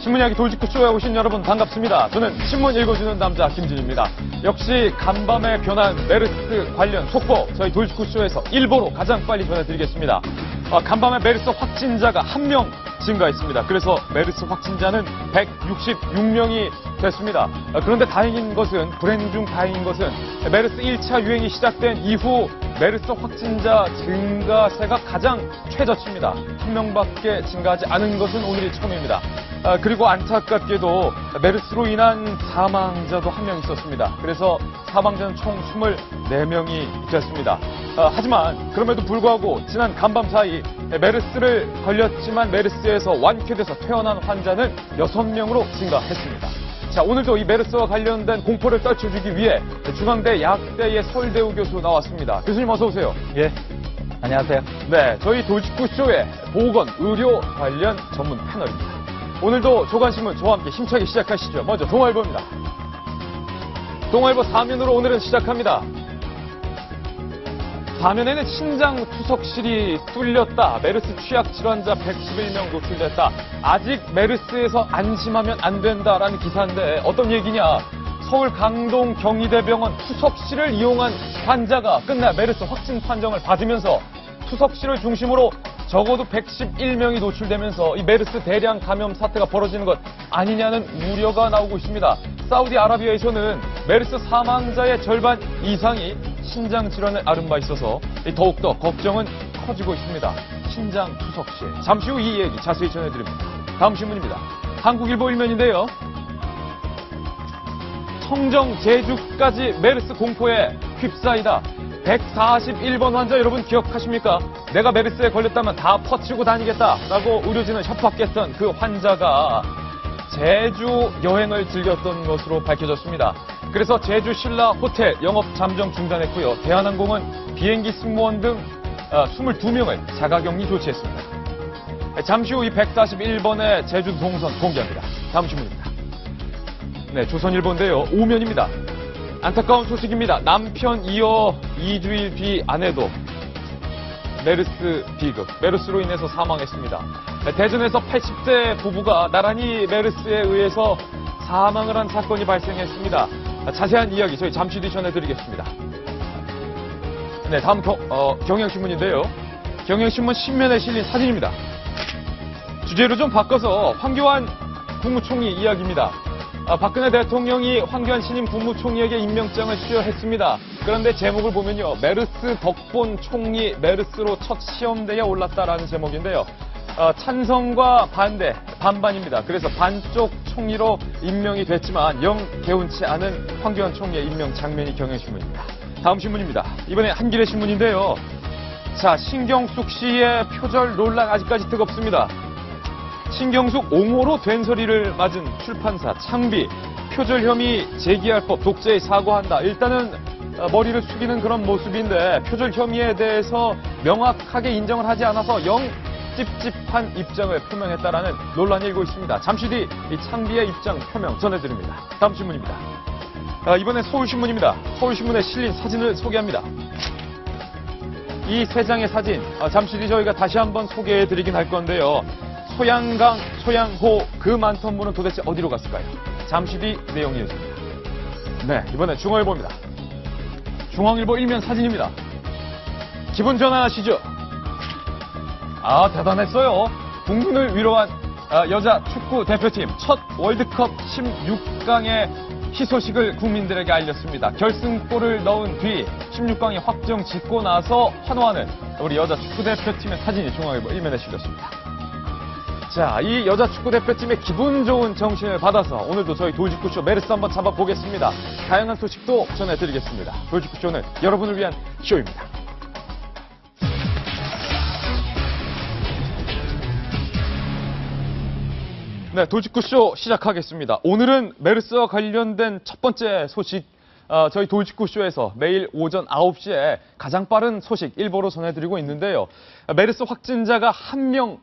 신문 이야기 돌직구쇼에 오신 여러분 반갑습니다. 저는 신문 읽어주는 남자 김진입니다. 역시 간밤에 변한 메르스 관련 속보 저희 돌직구쇼에서 일보로 가장 빨리 전해드리겠습니다. 간밤에 메르스 확진자가 1명 증가했습니다. 그래서 메르스 확진자는 166명이 됐습니다. 그런데 다행인 것은, 불행 중 다행인 것은 메르스 1차 유행이 시작된 이후 메르스 확진자 증가세가 가장 최저치입니다. 1명밖에 증가하지 않은 것은 오늘이 처음입니다. 그리고 안타깝게도 메르스로 인한 사망자도 1명 있었습니다. 그래서 사망자는 총 24명이 됐습니다. 하지만 그럼에도 불구하고 지난 간밤 사이 메르스를 걸렸지만 메르스에서 완쾌돼서 퇴원한 환자는 6명으로 증가했습니다. 자, 오늘도 이 메르스와 관련된 공포를 떨쳐주기 위해 중앙대 약대의 서울대우 교수 나왔습니다. 교수님 어서 오세요. 예, 안녕하세요. 네, 저희 돌직구쇼의 보건, 의료 관련 전문 패널입니다. 오늘도 조간신문 저와 함께 힘차게 시작하시죠. 먼저 동아일보입니다. 동아일보 4면으로 오늘은 시작합니다. 4면에는 신장 투석실이 뚫렸다. 메르스 취약 질환자 111명 노출됐다. 아직 메르스에서 안심하면 안 된다라는 기사인데 어떤 얘기냐. 서울 강동 경희대병원 투석실을 이용한 환자가 끝내 메르스 확진 판정을 받으면서 투석실을 중심으로 적어도 111명이 노출되면서 이 메르스 대량 감염 사태가 벌어지는 것 아니냐는 우려가 나오고 있습니다. 사우디아라비아에서는 메르스 사망자의 절반 이상이 신장 질환을 앓은 바 있어서 더욱더 걱정은 커지고 있습니다. 신장 투석실. 잠시 후 이 얘기 자세히 전해드립니다. 다음 신문입니다. 한국일보 일면인데요. 청정, 제주까지 메르스 공포에 휩싸이다. 141번 환자 여러분 기억하십니까? 내가 메르스에 걸렸다면 다 퍼치고 다니겠다라고 의료진을 협박했던 그 환자가 제주 여행을 즐겼던 것으로 밝혀졌습니다. 그래서 제주 신라 호텔 영업 잠정 중단했고요. 대한항공은 비행기 승무원 등 22명을 자가격리 조치했습니다. 잠시 후 이 141번의 제주 동선 공개합니다. 다음 신문입니다. 네, 조선일보인데요. 5면입니다. 안타까운 소식입니다. 남편 이어 2주일 뒤 아내도 메르스 비급, 메르스로 인해서 사망했습니다. 대전에서 80대 부부가 나란히 메르스에 의해서 사망을 한 사건이 발생했습니다. 자세한 이야기 저희 잠시 뒤 전해드리겠습니다. 네, 다음 경향신문인데요. 경향신문 신면에 실린 사진입니다. 주제를 좀 바꿔서 황교안 국무총리 이야기입니다. 박근혜 대통령이 황교안 신임 국무총리에게 임명장을 수여했습니다. 그런데 제목을 보면요. 메르스 덕본 총리 메르스로 첫 시험대에 올랐다라는 제목인데요. 찬성과 반대, 반반입니다. 그래서 반쪽 총리로 임명이 됐지만 영 개운치 않은 황교안 총리의 임명 장면이 경향신문입니다. 다음 신문입니다. 이번에 한겨레 신문인데요. 자, 신경숙 씨의 표절 논란 아직까지 뜨겁습니다. 신경숙 옹호로 된소리를 맞은 출판사 창비, 표절 혐의 제기할 법 독재에 사과한다. 일단은 머리를 숙이는 그런 모습인데 표절 혐의에 대해서 명확하게 인정을 하지 않아서 영 찝찝한 입장을 표명했다라는 논란이 일고 있습니다. 잠시 뒤 이 창비의 입장 표명 전해드립니다. 다음 신문입니다. 이번엔 서울신문입니다. 서울신문에 실린 사진을 소개합니다. 이 세 장의 사진, 잠시 뒤 저희가 다시 한번 소개해드리긴 할 건데요. 소양강, 소양호 그 많던 분은 도대체 어디로 갔을까요? 잠시 뒤 내용이 있습니다. 네, 이번엔 중앙일보입니다. 중앙일보 일면 사진입니다. 기분 전환하시죠? 대단했어요. 국민을 위로한 여자 축구 대표팀 첫 월드컵 16강의 희소식을 국민들에게 알렸습니다. 결승골을 넣은 뒤 16강에 확정 짓고 나서 환호하는 우리 여자 축구 대표팀의 사진이 중앙일보 일면에 실렸습니다. 자, 이 여자 축구 대표팀의 기분 좋은 정신을 받아서 오늘도 저희 돌직구쇼 메르스 한번 잡아보겠습니다. 다양한 소식도 전해드리겠습니다. 돌직구쇼는 여러분을 위한 쇼입니다. 네, 돌직구쇼 시작하겠습니다. 오늘은 메르스와 관련된 첫 번째 소식, 저희 돌직구쇼에서 매일 오전 9시에 가장 빠른 소식 일보로 전해드리고 있는데요. 메르스 확진자가 1명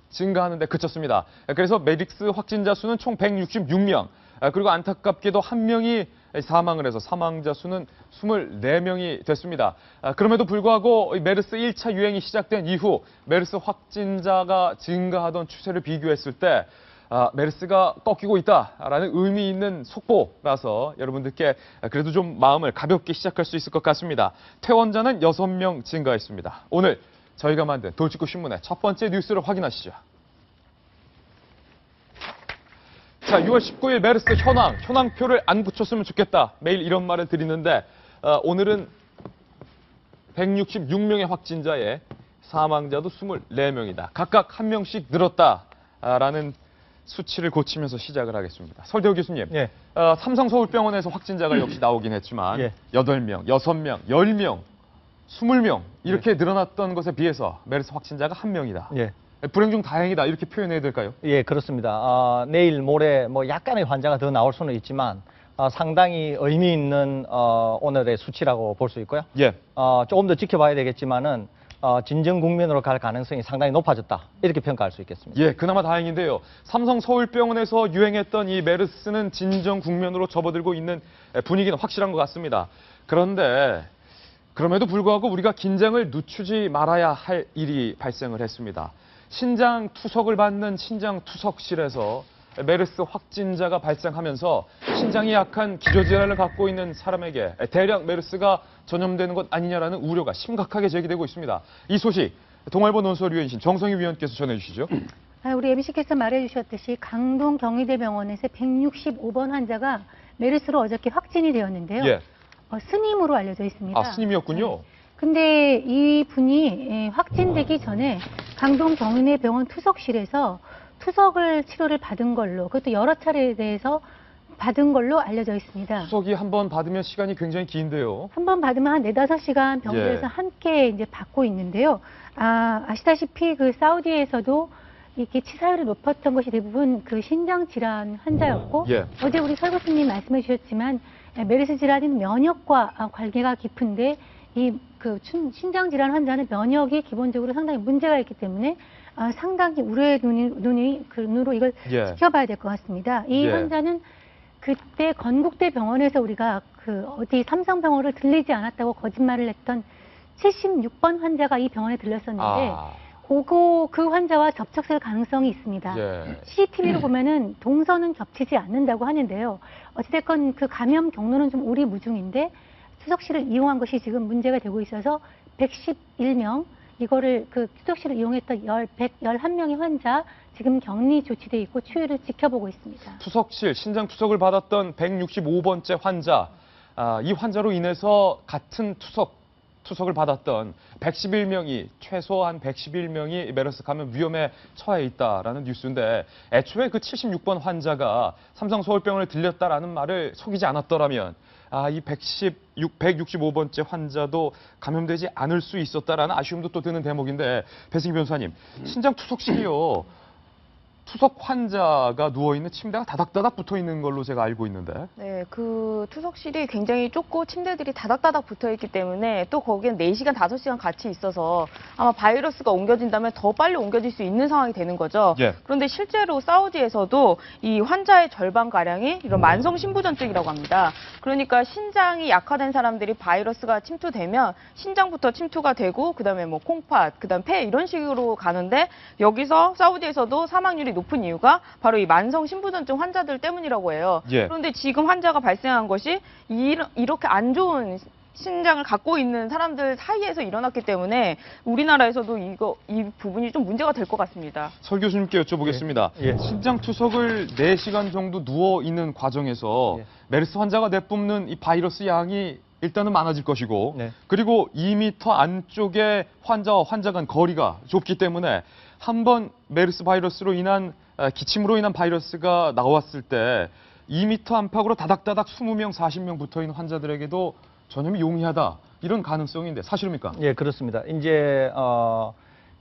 증가하는 데 그쳤습니다. 그래서 메르스 확진자 수는 총 166명, 그리고 안타깝게도 1명이 사망을 해서 사망자 수는 24명이 됐습니다. 그럼에도 불구하고 메르스 1차 유행이 시작된 이후 메르스 확진자가 증가하던 추세를 비교했을 때 메르스가 꺾이고 있다라는 의미 있는 속보라서 여러분들께 그래도 좀 마음을 가볍게 시작할 수 있을 것 같습니다. 퇴원자는 6명 증가했습니다. 오늘 저희가 만든 돌직구 신문의 첫 번째 뉴스를 확인하시죠. 자, 6월 19일 메르스 현황표를 안 붙였으면 좋겠다. 매일 이런 말을 드리는데 오늘은 166명의 확진자에 사망자도 24명이다. 각각 1명씩 늘었다라는 수치를 고치면서 시작을 하겠습니다. 설대호 교수님, 예. 삼성서울병원에서 확진자가 역시 나오긴 했지만 예. 8명, 6명, 10명, 20명 이렇게 늘어났던 것에 비해서 메르스 확진자가 1명이다. 예. 불행 중 다행이다 이렇게 표현해야 될까요? 예, 그렇습니다. 내일 모레 뭐 약간의 환자가 더 나올 수는 있지만 상당히 의미 있는 오늘의 수치라고 볼 수 있고요. 예. 조금 더 지켜봐야 되겠지만은 진정 국면으로 갈 가능성이 상당히 높아졌다. 이렇게 평가할 수 있겠습니다. 예, 그나마 다행인데요. 삼성 서울병원에서 유행했던 이 메르스는 진정 국면으로 접어들고 있는 분위기는 확실한 것 같습니다. 그런데 그럼에도 불구하고 우리가 긴장을 늦추지 말아야 할 일이 발생을 했습니다. 신장 투석을 받는 신장 투석실에서 메르스 확진자가 발생하면서 신장이 약한 기저질환을 갖고 있는 사람에게 대량 메르스가 전염되는 것 아니냐라는 우려가 심각하게 제기되고 있습니다. 이 소식 동아일보 논설위원이신 정성희 위원께서 전해주시죠. 우리 MC께서 말해주셨듯이 강동 경희대병원에서 165번 환자가 메르스로 어저께 확진이 되었는데요. 예. 스님으로 알려져 있습니다. 스님이었군요. 근데 이 분이 확진되기 전에 강동 경희대병원 투석실에서 투석을 치료를 받은 걸로, 그것도 여러 차례에 대해서 받은 걸로 알려져 있습니다. 투석이 한 번 받으면 시간이 굉장히 긴데요. 한 번 받으면 한 4-5시간 병실에서 예. 함께 이제 받고 있는데요. 아시다시피 그 사우디에서도 이렇게 치사율이 높았던 것이 대부분 그 신장 질환 환자였고, 예. 어제 우리 설 교수님 말씀해 주셨지만 메르스 질환은 면역과 관계가 깊은데 이 그 신장 질환 환자는 면역이 기본적으로 상당히 문제가 있기 때문에 상당히 우려의 눈으로 이걸 예. 지켜봐야 될 것 같습니다. 이 예. 환자는 그때 건국대 병원에서 우리가 그 어디 삼성병원을 들리지 않았다고 거짓말을 했던 76번 환자가 이 병원에 들렸었는데 그 환자와 접촉될 가능성이 있습니다. 예. CCTV로 보면은 동선은 겹치지 않는다고 하는데요. 어찌됐건 그 감염 경로는 좀 우리무중인데 투석실을 이용한 것이 지금 문제가 되고 있어서 111명, 이거를 그 투석실을 이용했던 111명의 환자 지금 격리 조치돼 있고 추이를 지켜보고 있습니다. 투석실, 신장 투석을 받았던 165번째 환자, 이 환자로 인해서 같은 투석을 받았던 111명이, 최소한 111명이 메르스 감염 위험에 처해 있다라는 뉴스인데, 애초에 그 76번 환자가 삼성 서울병원에 들렸다라는 말을 속이지 않았더라면 이 165번째 환자도 감염되지 않을 수 있었다라는 아쉬움도 또 드는 대목인데, 배승기 변호사님, 신장 투석실이요. 투석 환자가 누워있는 침대가 다닥다닥 붙어있는 걸로 제가 알고 있는데. 네, 그 투석실이 굉장히 좁고 침대들이 다닥다닥 붙어있기 때문에 또 거기엔 4시간, 5시간 같이 있어서 아마 바이러스가 옮겨진다면 더 빨리 옮겨질 수 있는 상황이 되는 거죠. 예. 그런데 실제로 사우디에서도 이 환자의 절반가량이 이런 만성 신부전증이라고 합니다. 그러니까 신장이 약화된 사람들이 바이러스가 침투되면 신장부터 침투가 되고 그다음에 뭐 콩팥, 그다음 폐 이런 식으로 가는데, 여기서 사우디에서도 사망률이 높은 이유가 바로 이 만성 신부전증 환자들 때문이라고 해요. 예. 그런데 지금 환자가 발생한 것이 이렇게 안 좋은 신장을 갖고 있는 사람들 사이에서 일어났기 때문에 우리나라에서도 이 부분이 좀 문제가 될 것 같습니다. 설 교수님께 여쭤보겠습니다. 예. 신장 투석을 4시간 정도 누워 있는 과정에서 예. 메르스 환자가 내뿜는 이 바이러스 양이 일단은 많아질 것이고, 네. 그리고 2m 안쪽에 환자와 환자 간 거리가 좁기 때문에 한번 메르스 바이러스로 인한 기침으로 인한 바이러스가 나왔을 때 2m 안팎으로 다닥다닥 20명, 40명 붙어 있는 환자들에게도 전염이 용이하다, 이런 가능성인데 사실입니까? 예, 그렇습니다. 이제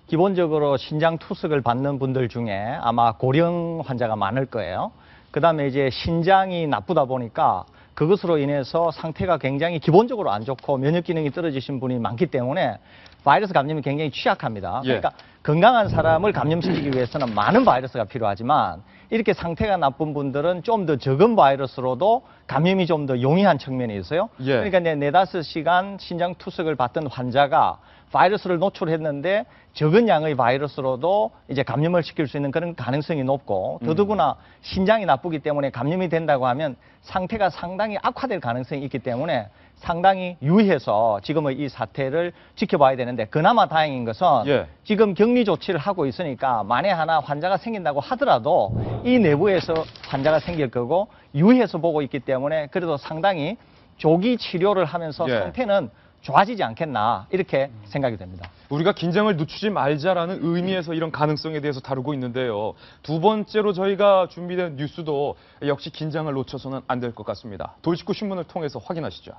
기본적으로 신장 투석을 받는 분들 중에 아마 고령 환자가 많을 거예요. 그다음에 이제 신장이 나쁘다 보니까 그것으로 인해서 상태가 굉장히 기본적으로 안 좋고 면역 기능이 떨어지신 분이 많기 때문에 바이러스 감염이 굉장히 취약합니다. 예. 그러니까 건강한 사람을 감염시키기 위해서는 많은 바이러스가 필요하지만 이렇게 상태가 나쁜 분들은 좀 더 적은 바이러스로도 감염이 좀 더 용이한 측면이 있어요. 예. 그러니까 이제 4-5시간 신장 투석을 받던 환자가 바이러스를 노출했는데 적은 양의 바이러스로도 이제 감염을 시킬 수 있는 그런 가능성이 높고 더더구나 신장이 나쁘기 때문에 감염이 된다고 하면 상태가 상당히 악화될 가능성이 있기 때문에 상당히 유의해서 지금의 이 사태를 지켜봐야 되는데 그나마 다행인 것은 예. 지금 격리 조치를 하고 있으니까 만에 하나 환자가 생긴다고 하더라도 이 내부에서 환자가 생길 거고 유의해서 보고 있기 때문에 그래도 상당히 조기 치료를 하면서 예. 상태는 좋아지지 않겠나 이렇게 생각이 됩니다. 우리가 긴장을 늦추지 말자라는 의미에서 이런 가능성에 대해서 다루고 있는데요. 두 번째로 저희가 준비된 뉴스도 역시 긴장을 놓쳐서는 안 될 것 같습니다. 돌직구 신문을 통해서 확인하시죠.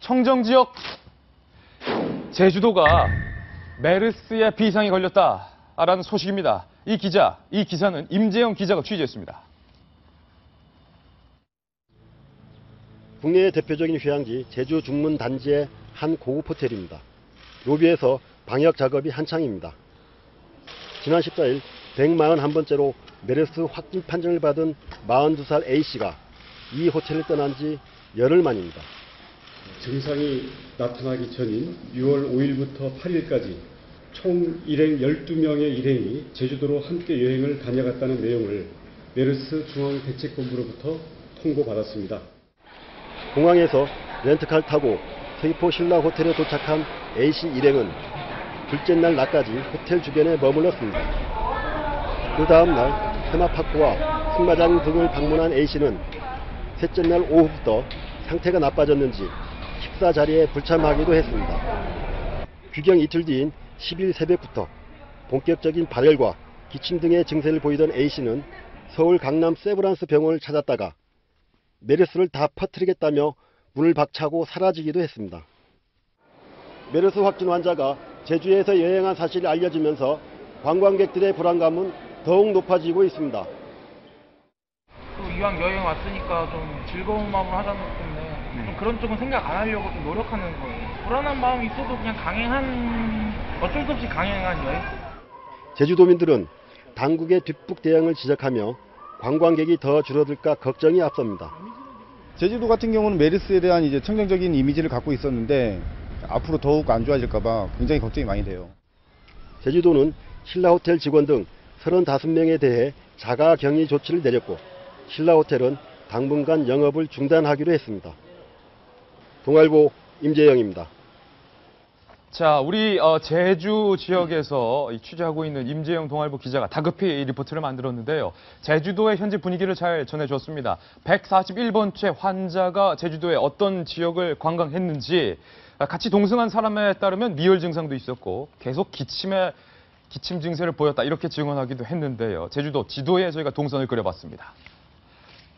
청정지역 제주도가 메르스에 비상이 걸렸다라는 소식입니다. 이 기사는 임재영 기자가 취재했습니다. 국내의 대표적인 휴양지 제주 중문 단지의 한 고급 호텔입니다. 로비에서 방역 작업이 한창입니다. 지난 14일 141번째로 메르스 확진 판정을 받은 42살 A씨가 이 호텔을 떠난 지 열흘 만입니다. 증상이 나타나기 전인 6월 5일부터 8일까지 총 일행 12명의 일행이 제주도로 함께 여행을 다녀갔다는 내용을 메르스 중앙대책본부로부터 통보받았습니다. 공항에서 렌트카를 타고 서귀포 신라 호텔에 도착한 A씨 일행은 둘째 날 낮까지 호텔 주변에 머물렀습니다. 그 다음 날 테마파크와 승마장 등을 방문한 A씨는 셋째 날 오후부터 상태가 나빠졌는지 식사 자리에 불참하기도 했습니다. 귀경 이틀 뒤인 10일 새벽부터 본격적인 발열과 기침 등의 증세를 보이던 A씨는 서울 강남 세브란스 병원을 찾았다가 메르스를 다 퍼뜨리겠다며 문을 박차고 사라지기도 했습니다. 메르스 확진 환자가 제주에서 여행한 사실이 알려지면서 관광객들의 불안감은 더욱 높아지고 있습니다. 또 이왕 여행 왔으니까 좀 즐거운 마음으로 하자는 건데 좀 그런 쪽은 생각 안 하려고 좀 노력하는 거예요. 불안한 마음이 있어도 그냥 어쩔 수 없이 강행한 여행. 제주도민들은 당국의 뒷북 대응을 지적하며 관광객이 더 줄어들까 걱정이 앞섭니다. 제주도 같은 경우는 메르스에 대한 이제 청정적인 이미지를 갖고 있었는데 앞으로 더욱 안 좋아질까봐 굉장히 걱정이 많이 돼요. 제주도는 신라호텔 직원 등 35명에 대해 자가 격리 조치를 내렸고 신라호텔은 당분간 영업을 중단하기로 했습니다. 동아일보 임재영입니다. 자, 우리 제주 지역에서 취재하고 있는 임재영 동아일보 기자가 다급히 이 리포트를 만들었는데요. 제주도의 현재 분위기를 잘 전해줬습니다. 141번째 환자가 제주도의 어떤 지역을 관광했는지 같이 동승한 사람에 따르면 미열 증상도 있었고 계속 기침 증세를 보였다 이렇게 증언하기도 했는데요. 제주도 지도에 저희가 동선을 그려봤습니다.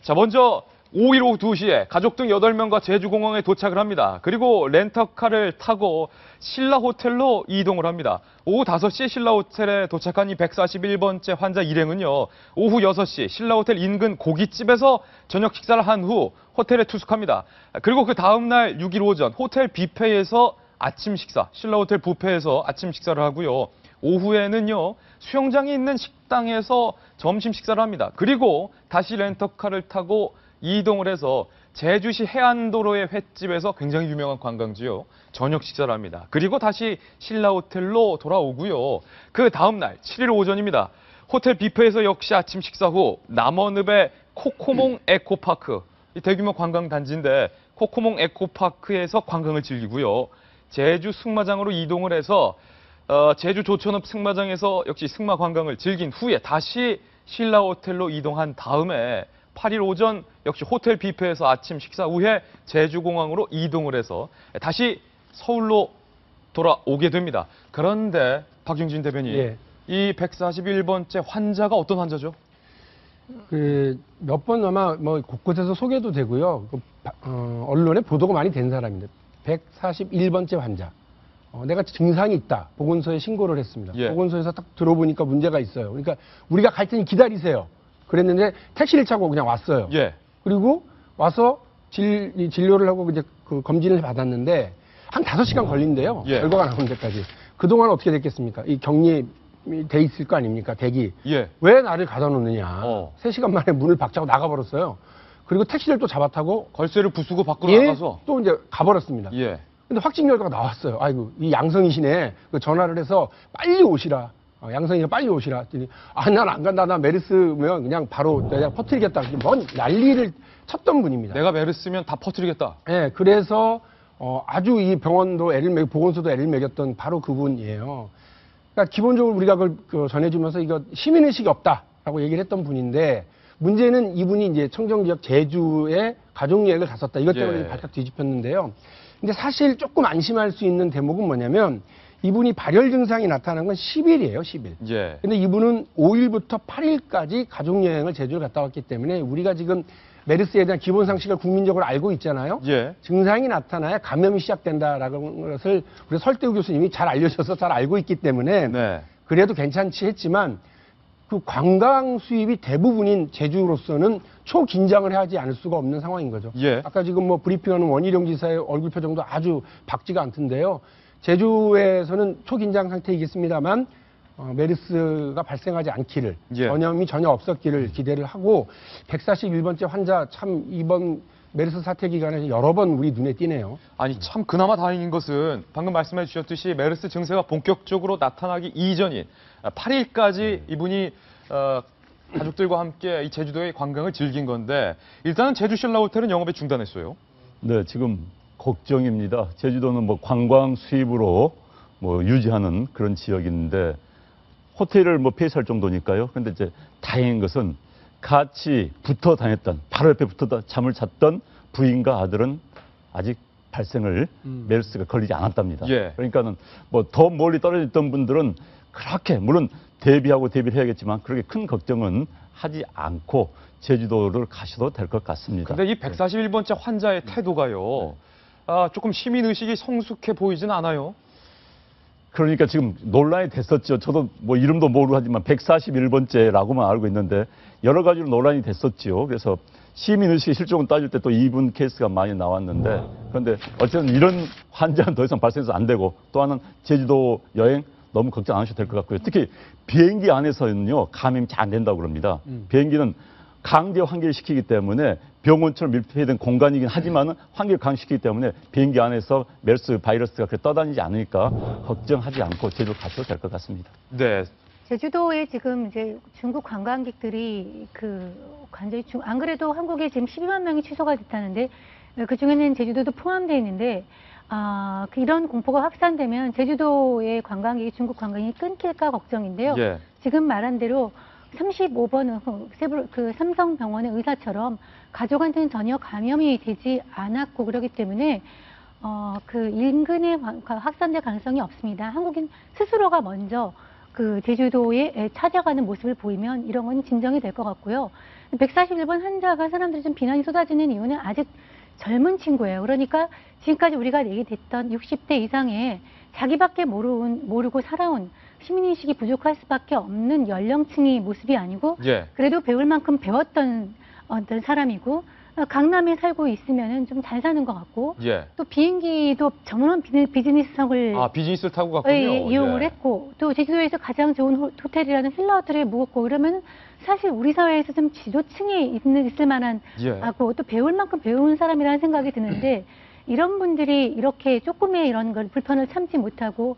자, 먼저 5일 오후 2시에 가족 등 8명과 제주공항에 도착을 합니다. 그리고 렌터카를 타고 신라호텔로 이동을 합니다. 오후 5시에 신라호텔에 도착한 이 141번째 환자 일행은요. 오후 6시 신라호텔 인근 고깃집에서 저녁 식사를 한 후 호텔에 투숙합니다. 그리고 그 다음 날 6일 오전 호텔 뷔페에서 아침 식사, 신라호텔 뷔페에서 아침 식사를 하고요. 오후에는요. 수영장이 있는 식당에서 점심 식사를 합니다. 그리고 다시 렌터카를 타고 이동을 해서 제주시 해안도로의 횟집에서 굉장히 유명한 관광지요. 저녁 식사를 합니다. 그리고 다시 신라호텔로 돌아오고요. 그 다음 날 7일 오전입니다. 호텔 뷔페에서 역시 아침 식사 후 남원읍의 코코몽 에코파크, 이 대규모 관광단지인데 코코몽 에코파크에서 관광을 즐기고요. 제주 승마장으로 이동을 해서 제주 조천읍 승마장에서 역시 승마 관광을 즐긴 후에 다시 신라호텔로 이동한 다음에 8일 오전 역시 호텔 뷔페에서 아침 식사 후에 제주공항으로 이동을 해서 다시 서울로 돌아오게 됩니다. 그런데 박용진 대변인, 예. 이 141번째 환자가 어떤 환자죠? 몇 번 아마 곳곳에서 소개도 되고요. 언론에 보도가 많이 된 사람입니다. 141번째 환자. 내가 증상이 있다. 보건소에 신고를 했습니다. 예. 보건소에서 딱 들어보니까 문제가 있어요. 그러니까 우리가 갈 테니 기다리세요. 그랬는데 택시를 타고 그냥 왔어요. 예. 그리고 와서 진료를 하고 이제 그 검진을 받았는데 한 5시간 걸린대요. 예. 결과가 나오는 데까지. 그동안 어떻게 됐겠습니까? 이 격리돼 있을 거 아닙니까? 대기. 예. 왜 나를 가다 놓느냐. 어. 3시간 만에 문을 박차고 나가버렸어요. 그리고 택시를 또 잡아타고 걸쇠를 부수고 밖으로 예, 나가서. 또 이제 가버렸습니다. 예. 근데 확진 결과가 나왔어요. 아이고, 이 양성이시네. 그 전화를 해서 빨리 오시라. 양성이가 빨리 오시라. 했더니, 난 안 간다. 나 메르스면 그냥 바로 내가 퍼뜨리겠다. 뭔 난리를 쳤던 분입니다. 내가 메르스면 다 퍼뜨리겠다. 네, 그래서 아주 이 병원도 애를 먹이고 보건소도 애를 먹였던 바로 그분이에요. 그러니까 기본적으로 우리가 그걸 전해주면서 이거 시민의식이 없다라고 얘기를 했던 분인데 문제는 이분이 이제 청정지역 제주에 가족여행을 갔었다. 이것 때문에 예. 발칵 뒤집혔는데요. 근데 사실 조금 안심할 수 있는 대목은 뭐냐면 이분이 발열 증상이 나타난 건 10일이에요, 10일. 예. 근데 이분은 5일부터 8일까지 가족여행을 제주를 갔다 왔기 때문에 우리가 지금 메르스에 대한 기본 상식을 국민적으로 알고 있잖아요. 예. 증상이 나타나야 감염이 시작된다라는 것을 우리 설대우 교수님이 잘 알려줘서 잘 알고 있기 때문에 네. 그래도 괜찮지 했지만 그 관광 수입이 대부분인 제주로서는 초긴장을 하지 않을 수가 없는 상황인 거죠. 예. 아까 지금 뭐 브리핑하는 원희룡 지사의 얼굴 표정도 아주 밝지가 않던데요. 제주에서는 초긴장 상태이겠습니다만 메르스가 발생하지 않기를 예. 전염이 전혀 없었기를 기대를 하고 141번째 환자 참 이번 메르스 사태 기간에 여러 번 우리 눈에 띄네요. 아니 참 그나마 다행인 것은 방금 말씀해 주셨듯이 메르스 증세가 본격적으로 나타나기 이전인 8일까지 이분이 가족들과 함께 이 제주도의 관광을 즐긴 건데 일단은 제주 신라 호텔은 영업에 중단했어요. 네, 지금 걱정입니다. 제주도는 뭐 관광 수입으로 뭐 유지하는 그런 지역인데 호텔을 뭐 폐쇄할 정도니까요. 근데 이제 다행인 것은 같이 붙어 다녔던 바로 옆에 붙어 잠을 잤던 부인과 아들은 아직 발생을 메르스가 걸리지 않았답니다. 예. 그러니까는 뭐 더 멀리 떨어져 있던 분들은 그렇게 물론 대비를 해야겠지만 그렇게 큰 걱정은 하지 않고 제주도를 가셔도 될 것 같습니다. 근데 이 141번째 환자의 태도가요. 조금 시민의식이 성숙해 보이진 않아요. 그러니까 지금 논란이 됐었죠. 저도 뭐 이름도 모르고 하지만 141번째라고만 알고 있는데 여러 가지로 논란이 됐었죠. 그래서 시민의식의 실종을 따질 때 또 이분 케이스가 많이 나왔는데 그런데 어쨌든 이런 환자는 더 이상 발생해서 안 되고 또 하나는 제주도 여행 너무 걱정 안 하셔도 될 것 같고요. 특히 비행기 안에서는요. 감염이 잘 안 된다고 그럽니다. 비행기는 강제 환기시키기 때문에 병원처럼 밀폐된 공간이긴 하지만은 환기를 강시키기 때문에 비행기 안에서 메르스 바이러스가 그렇게 떠다니지 않으니까 걱정하지 않고 제주도 가셔도 될 것 같습니다. 네. 제주도에 지금 이제 중국 관광객들이 완전히 안 그래도 한국에 지금 12만 명이 취소가 됐다는데 그 중에는 제주도도 포함되어 있는데 이런 공포가 확산되면 제주도의 관광객이 중국 관광이 끊길까 걱정인데요. 예. 지금 말한 대로 35번 그 삼성병원의 의사처럼 가족한테는 전혀 감염이 되지 않았고 그러기 때문에 그 인근에 확산될 가능성이 없습니다. 한국인 스스로가 먼저 그 제주도에 찾아가는 모습을 보이면 이런 건 진정이 될 것 같고요. 141번 환자가 사람들이 좀 비난이 쏟아지는 이유는 아직 젊은 친구예요. 그러니까 지금까지 우리가 얘기했던 60대 이상의 자기밖에 모르고 살아온 시민의식이 부족할 수밖에 없는 연령층의 모습이 아니고 예. 그래도 배울 만큼 배웠던 어떤 사람이고 강남에 살고 있으면은 좀 잘 사는 것 같고 예. 또 비행기도 전문한 비즈니스석을 비즈니스를 타고 갔군요. 이용을 예. 했고 또 제주도에서 가장 좋은 호텔이라는 힐라 호텔에 묵었고 그러면 사실 우리 사회에서 좀 지도층에 있을 만한 예. 하고 또 배울 만큼 배운 사람이라는 생각이 드는데 이런 분들이 이렇게 조금의 이런 걸 불편을 참지 못하고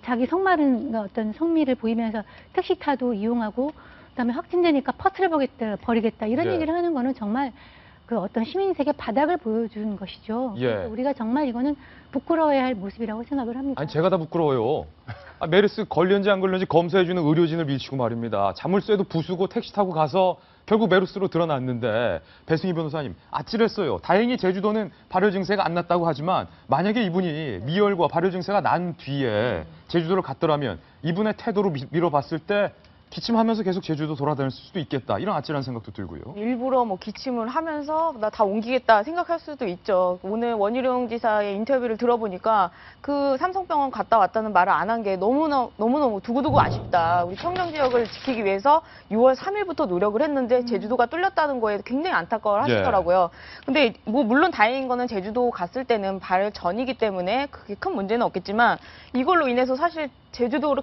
자기 성마른 어떤 성미를 보이면서 택시 타도 이용하고 그다음에 확진되니까 버리겠다 이런 예. 얘기를 하는 거는 정말 그 어떤 시민세계 바닥을 보여준 것이죠. 예. 그래서 우리가 정말 이거는 부끄러워야 할 모습이라고 생각을 합니다. 아니 제가 다 부끄러워요. 메르스 걸렸는지 안 걸렸는지 검사해주는 의료진을 밀치고 말입니다. 자물쇠도 부수고 택시 타고 가서 결국 메르스로 드러났는데 배승희 변호사님 아찔했어요. 다행히 제주도는 발열 증세가 안 났다고 하지만 만약에 이분이 미열과 발열 증세가 난 뒤에 제주도를 갔더라면 이분의 태도로 밀어봤을 때 기침하면서 계속 제주도 돌아다닐 수도 있겠다. 이런 아찔한 생각도 들고요. 일부러 뭐 기침을 하면서 나 다 옮기겠다 생각할 수도 있죠. 오늘 원희룡 지사의 인터뷰를 들어보니까 그 삼성병원 갔다 왔다는 말을 안 한 게 너무너무 두고두고 아쉽다. 우리 청정 지역을 지키기 위해서 6월 3일부터 노력을 했는데 제주도가 뚫렸다는 거에 굉장히 안타까워를 하시더라고요. 근데 뭐 물론 다행인 거는 제주도 갔을 때는 발 전이기 때문에 그게 큰 문제는 없겠지만 이걸로 인해서 사실 제주도를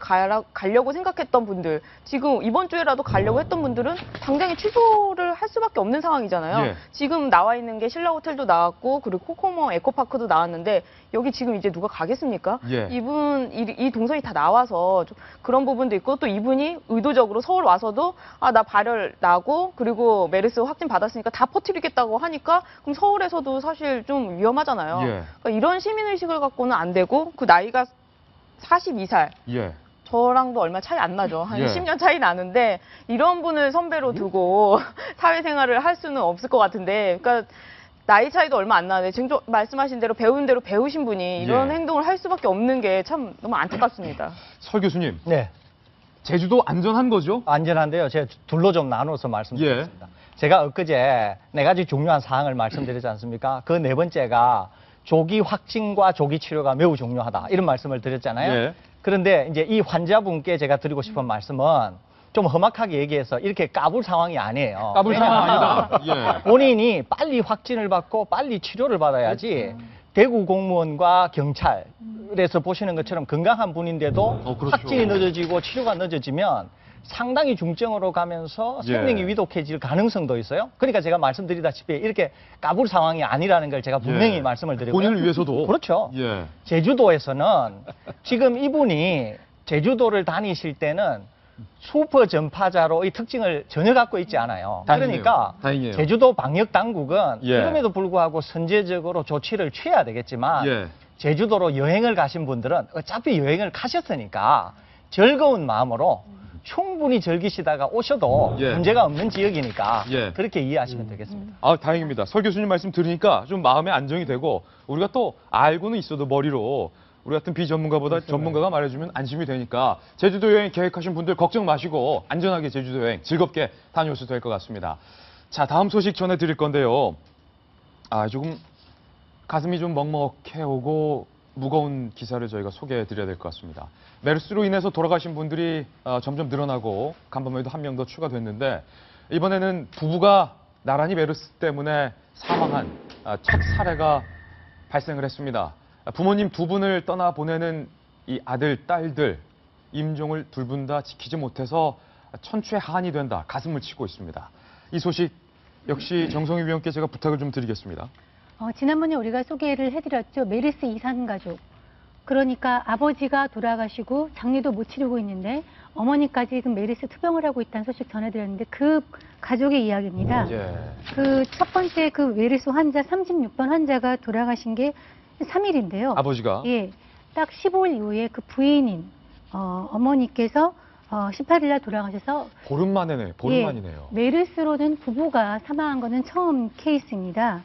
가려고 생각했던 분들, 지금 이번 주에라도 가려고 했던 분들은 당장에 취소를 할 수밖에 없는 상황이잖아요. 예. 지금 나와 있는 게 신라 호텔도 나왔고 그리고 코코모 에코파크도 나왔는데 여기 지금 이제 누가 가겠습니까? 예. 이 동선이 다 나와서 좀 그런 부분도 있고 또 이분이 의도적으로 서울 와서도 나 발열 나고 그리고 메르스 확진 받았으니까 다 퍼뜨리겠다고 하니까 그럼 서울에서도 사실 좀 위험하잖아요. 예. 그러니까 이런 시민의식을 갖고는 안 되고 그 나이가 42살. 예. 저랑도 얼마 차이 안 나죠. 한 예. 10년 차이 나는데 이런 분을 선배로 두고 사회생활을 할 수는 없을 것 같은데 그러니까 나이 차이도 얼마 안 나는데 지금 말씀하신 대로 배운 대로 배우신 분이 이런 예. 행동을 할 수밖에 없는 게 참 너무 안타깝습니다. 설 교수님, 네. 제주도 안전한 거죠? 안전한데요. 제가 둘로 좀 나눠서 말씀드리겠습니다. 제가 엊그제 4가지 중요한 사항을 말씀드리지 않습니까? 그 네 번째가 조기 확진과 조기 치료가 매우 중요하다. 이런 말씀을 드렸잖아요. 예. 그런데 이제 이 환자분께 제가 드리고 싶은 말씀은 좀 험악하게 얘기해서 이렇게 까불 상황이 아니에요. 까불 상황 아니다. 예. 본인이 빨리 확진을 받고 빨리 치료를 받아야지 대구 공무원과 경찰에서 보시는 것처럼 건강한 분인데도 그렇죠. 확진이 늦어지고 치료가 늦어지면 상당히 중증으로 가면서 예. 생명이 위독해질 가능성도 있어요. 그러니까 제가 말씀드리다시피 이렇게 까불 상황이 아니라는 걸 제가 분명히 예. 말씀을 드리고요. 본인을 위해서도. 그렇죠. 예. 제주도에서는 지금 이분이 제주도를 다니실 때는 슈퍼 전파자로의 특징을 전혀 갖고 있지 않아요. 다행이네요. 그러니까 다행이에요. 제주도 방역 당국은 예. 이름에도 불구하고 선제적으로 조치를 취해야 되겠지만 예. 제주도로 여행을 가신 분들은 어차피 여행을 가셨으니까 즐거운 마음으로 충분히 즐기시다가 오셔도 예. 문제가 없는 지역이니까 예. 그렇게 이해하시면 되겠습니다. 다행입니다. 설 교수님 말씀 들으니까 좀 마음의 안정이 되고 우리가 또 알고는 있어도 머리로 우리 같은 비전문가보다 전문가가 말해주면 안심이 되니까 제주도 여행 계획하신 분들 걱정 마시고 안전하게 제주도 여행 즐겁게 다녀오셔도 될 것 같습니다. 자, 다음 소식 전해드릴 건데요. 조금 가슴이 좀 먹먹해 오고 무거운 기사를 저희가 소개해드려야 될 것 같습니다. 메르스로 인해서 돌아가신 분들이 점점 늘어나고 간밤에도 한 명 더 추가됐는데 이번에는 부부가 나란히 메르스 때문에 사망한 첫 사례가 발생을 했습니다. 부모님 두 분을 떠나보내는 이 아들, 딸들, 임종을 둘 분 다 지키지 못해서 천추의 한이 된다, 가슴을 치고 있습니다. 이 소식 역시 정성희 위원께 제가 부탁을 좀 드리겠습니다. 지난번에 우리가 소개를 해드렸죠. 메르스 이산 가족. 그러니까 아버지가 돌아가시고 장례도 못 치르고 있는데 어머니까지 지금 메르스 투병을 하고 있다는 소식 전해드렸는데 그 가족의 이야기입니다. 예. 그 첫 번째 그 메르스 환자 36번 환자가 돌아가신 게 3일인데요. 아버지가? 예. 딱 15일 이후에 그 부인인 어머니께서 18일 날 돌아가셔서 보름 만이네요. 보름 만이네요. 메르스로는 부부가 사망한 거는 처음 케이스입니다.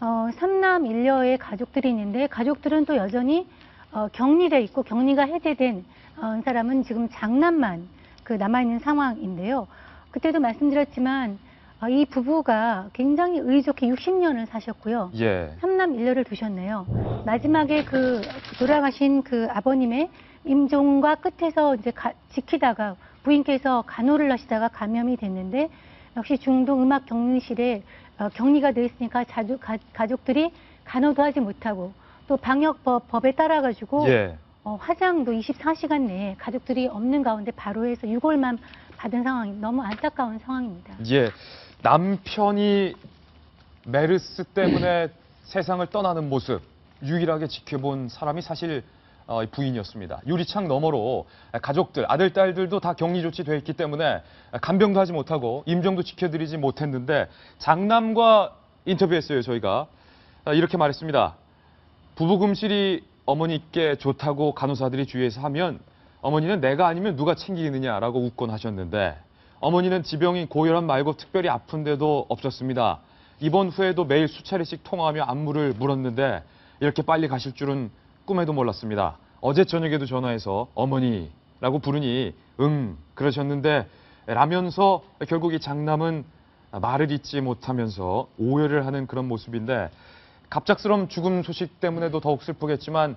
3남 1녀의 가족들이 있는데 가족들은 또 여전히 격리돼 있고 격리가 해제된 사람은 지금 장남만 남아있는 상황인데요. 그때도 말씀드렸지만 이 부부가 굉장히 의좋게 60년을 사셨고요. 예. 3남 1녀를 두셨네요. 마지막에 돌아가신 그 아버님의 임종과 끝에서 이제 지키다가 부인께서 간호를 하시다가 감염이 됐는데 역시 중동 음악 격리실에 격리가 되어 있으니까 가족들이 간호도 하지 못하고 또 방역법에 따라가지고 예. 화장도 24시간 내에 가족들이 없는 가운데 바로 해서 6월만 받은 상황이 너무 안타까운 상황입니다. 예. 남편이 메르스 때문에 세상을 떠나는 모습 유일하게 지켜본 사람이 사실 부인이었습니다. 유리창 너머로 가족들, 아들, 딸들도 다 격리 조치되어 있기 때문에 간병도 하지 못하고 임종도 지켜드리지 못했는데 장남과 인터뷰했어요, 저희가. 이렇게 말했습니다. 부부금실이 어머니께 좋다고 간호사들이 주위에서 하면 어머니는 내가 아니면 누가 챙기느냐라고 웃곤 하셨는데 어머니는 지병인 고혈압 말고 특별히 아픈데도 없었습니다. 입원 후에도 매일 수차례씩 통화하며 안부를 물었는데 이렇게 빨리 가실 줄은 꿈에도 몰랐습니다. 어제 저녁에도 전화해서 어머니라고 라고 부르니 응 그러셨는데 라면서 결국 이 장남은 말을 잇지 못하면서 오열을 하는 그런 모습인데 갑작스러운 죽음 소식 때문에도 더욱 슬프겠지만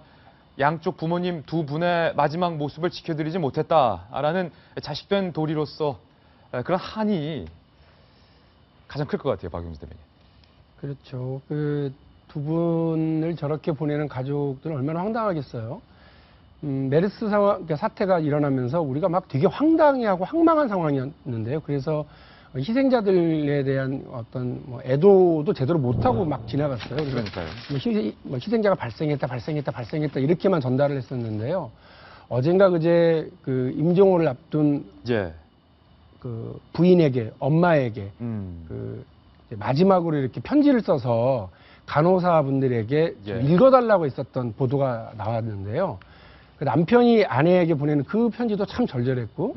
양쪽 부모님 두 분의 마지막 모습을 지켜드리지 못했다라는 자식된 도리로서 그런 한이 가장 클 것 같아요, 박용진 대변인. 그렇죠. 그 두 분을 저렇게 보내는 가족들은 얼마나 황당하겠어요. 메르스 상황, 그러니까 사태가 일어나면서 우리가 막 되게 황당해하고 황망한 상황이었는데요. 그래서 희생자들에 대한 어떤 뭐 애도도 제대로 못하고 막 지나갔어요. 그러니까요. 뭐 희생자가 발생했다 이렇게만 전달을 했었는데요. 어젠가 그제 그 임종호를 앞둔 예. 그 부인에게, 엄마에게 그 이제 마지막으로 이렇게 편지를 써서 간호사분들에게 예. 읽어달라고 했었던 보도가 나왔는데요. 그 남편이 아내에게 보내는 그 편지도 참 절절했고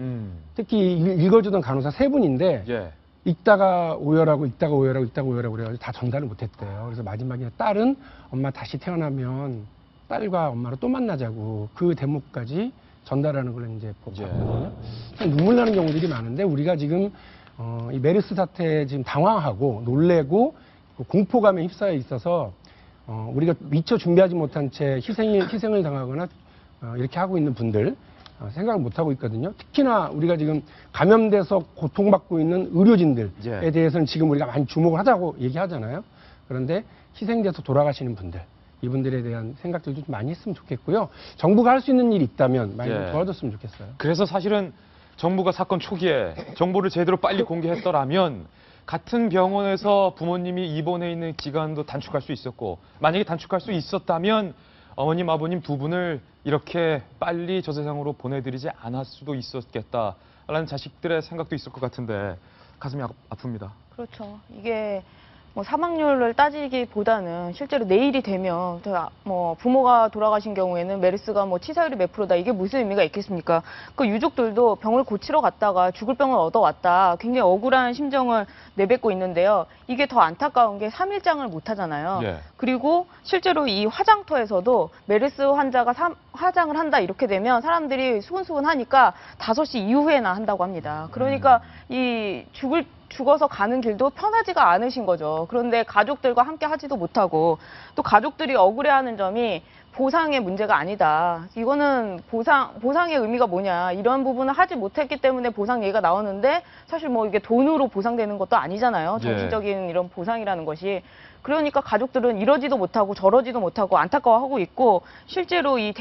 특히 읽어주던 간호사 세 분인데 예. 읽다가 오열하고 그래가지고 다 전달을 못했대요. 그래서 마지막에 딸은 엄마 다시 태어나면 딸과 엄마를 또 만나자고 그 대목까지 전달하는 걸 이제 봤거든요. 참 눈물 나는 경우들이 많은데 우리가 지금 이 메르스 사태에 지금 당황하고 놀래고 공포감에 휩싸여 있어서 우리가 미처 준비하지 못한 채 희생을 당하거나 이렇게 하고 있는 분들 생각을 못하고 있거든요. 특히나 우리가 지금 감염돼서 고통받고 있는 의료진들에 예. 대해서는 지금 우리가 많이 주목을 하자고 얘기하잖아요. 그런데 희생돼서 돌아가시는 분들, 이분들에 대한 생각들도 좀 많이 했으면 좋겠고요. 정부가 할 수 있는 일이 있다면 많이 좀 예. 도와줬으면 좋겠어요. 그래서 사실은 정부가 사건 초기에 정보를 제대로 빨리 공개했더라면 같은 병원에서 부모님이 입원해 있는 기간도 단축할 수 있었고 만약에 단축할 수 있었다면 어머님, 아버님 두 분을 이렇게 빨리 저 세상으로 보내드리지 않을 수도 있었겠다라는 자식들의 생각도 있을 것 같은데 가슴이 아픕니다. 그렇죠. 이게 뭐 사망률을 따지기보다는 실제로 내일이 되면 뭐 부모가 돌아가신 경우에는 메르스가 뭐 치사율이 몇 프로다 이게 무슨 의미가 있겠습니까? 그 유족들도 병을 고치러 갔다가 죽을 병을 얻어왔다 굉장히 억울한 심정을 내뱉고 있는데요. 이게 더 안타까운 게 3일장을 못 하잖아요. 예. 그리고 실제로 이 화장터에서도 메르스 환자가 화장을 한다 이렇게 되면 사람들이 수근수근하니까 5시 이후에나 한다고 합니다. 그러니까 이 죽어서 가는 길도 편하지가 않으신 거죠. 그런데 가족들과 함께 하지도 못하고 또 가족들이 억울해하는 점이 보상의 문제가 아니다. 이거는 보상의 의미가 뭐냐. 이런 부분을 하지 못했기 때문에 보상 얘기가 나오는데 사실 뭐 이게 돈으로 보상되는 것도 아니잖아요. 정신적인 이런 보상이라는 것이. 그러니까 가족들은 이러지도 못하고 저러지도 못하고 안타까워하고 있고 실제로 이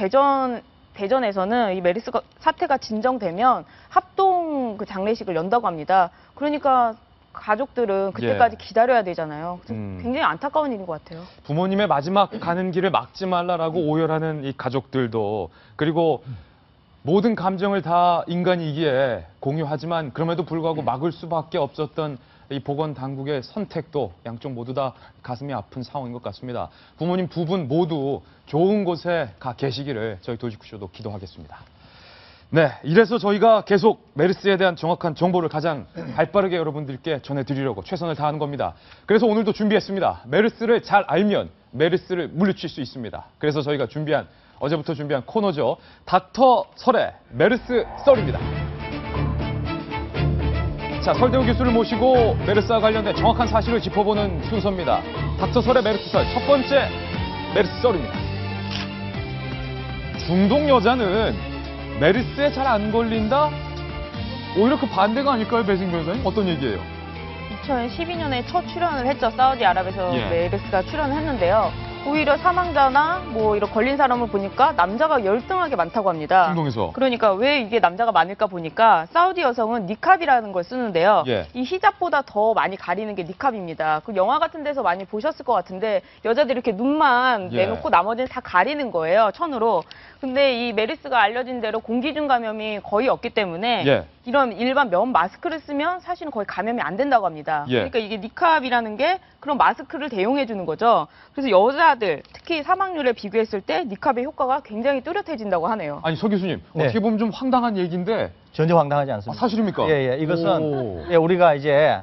대전에서는 이 메르스 사태가 진정되면 합동 그 장례식을 연다고 합니다. 그러니까 가족들은 그때까지 기다려야 되잖아요. 굉장히 안타까운 일인 것 같아요. 부모님의 마지막 가는 길을 막지 말라라고 오열하는 이 가족들도 그리고 모든 감정을 다 인간이기에 공유하지만 그럼에도 불구하고 막을 수밖에 없었던 이 보건 당국의 선택도 양쪽 모두 다 가슴이 아픈 상황인 것 같습니다. 부모님 두 분 모두 좋은 곳에 가 계시기를 저희 도지쿠쇼도 기도하겠습니다. 네, 이래서 저희가 계속 메르스에 대한 정확한 정보를 가장 발빠르게 여러분들께 전해드리려고 최선을 다하는 겁니다. 그래서 오늘도 준비했습니다. 메르스를 잘 알면 메르스를 물리칠 수 있습니다. 그래서 저희가 어제부터 준비한 코너죠. 닥터 설의 메르스 썰입니다. 자, 설대우 교수를 모시고 메르스와 관련된 정확한 사실을 짚어보는 순서입니다. 닥터 설의 메르스 썰 첫 번째 메르스 썰입니다. 중동 여자는 메르스에 잘 안 걸린다? 오히려 그 반대가 아닐까요, 배승 변호사님? 어떤 얘기예요? 2012년에 첫 출연을 했죠. 사우디아라비아에서 메르스가 출연을 했는데요. 오히려 사망자나 뭐 이런 걸린 사람을 보니까 남자가 열등하게 많다고 합니다. 중동에서. 그러니까 왜 이게 남자가 많을까 보니까 사우디 여성은 니캅이라는 걸 쓰는데요. 이 히잡보다 더 많이 가리는 게 니캅입니다. 그 영화 같은 데서 많이 보셨을 것 같은데 여자들이 이렇게 눈만 내놓고 나머지는 다 가리는 거예요. 천으로. 근데 이 메르스가 알려진 대로 공기중 감염이 거의 없기 때문에 이런 일반 면 마스크를 쓰면 사실은 거의 감염이 안 된다고 합니다. 그러니까 이게 니캅이라는 게 그런 마스크를 대용해 주는 거죠. 그래서 여자들 특히 사망률에 비교했을 때 니캅의 효과가 굉장히 뚜렷해진다고 하네요. 아니 서 교수님 어떻게 보면 좀 황당한 얘기인데 전혀 황당하지 않습니다. 사실입니까? 이것은 우리가 이제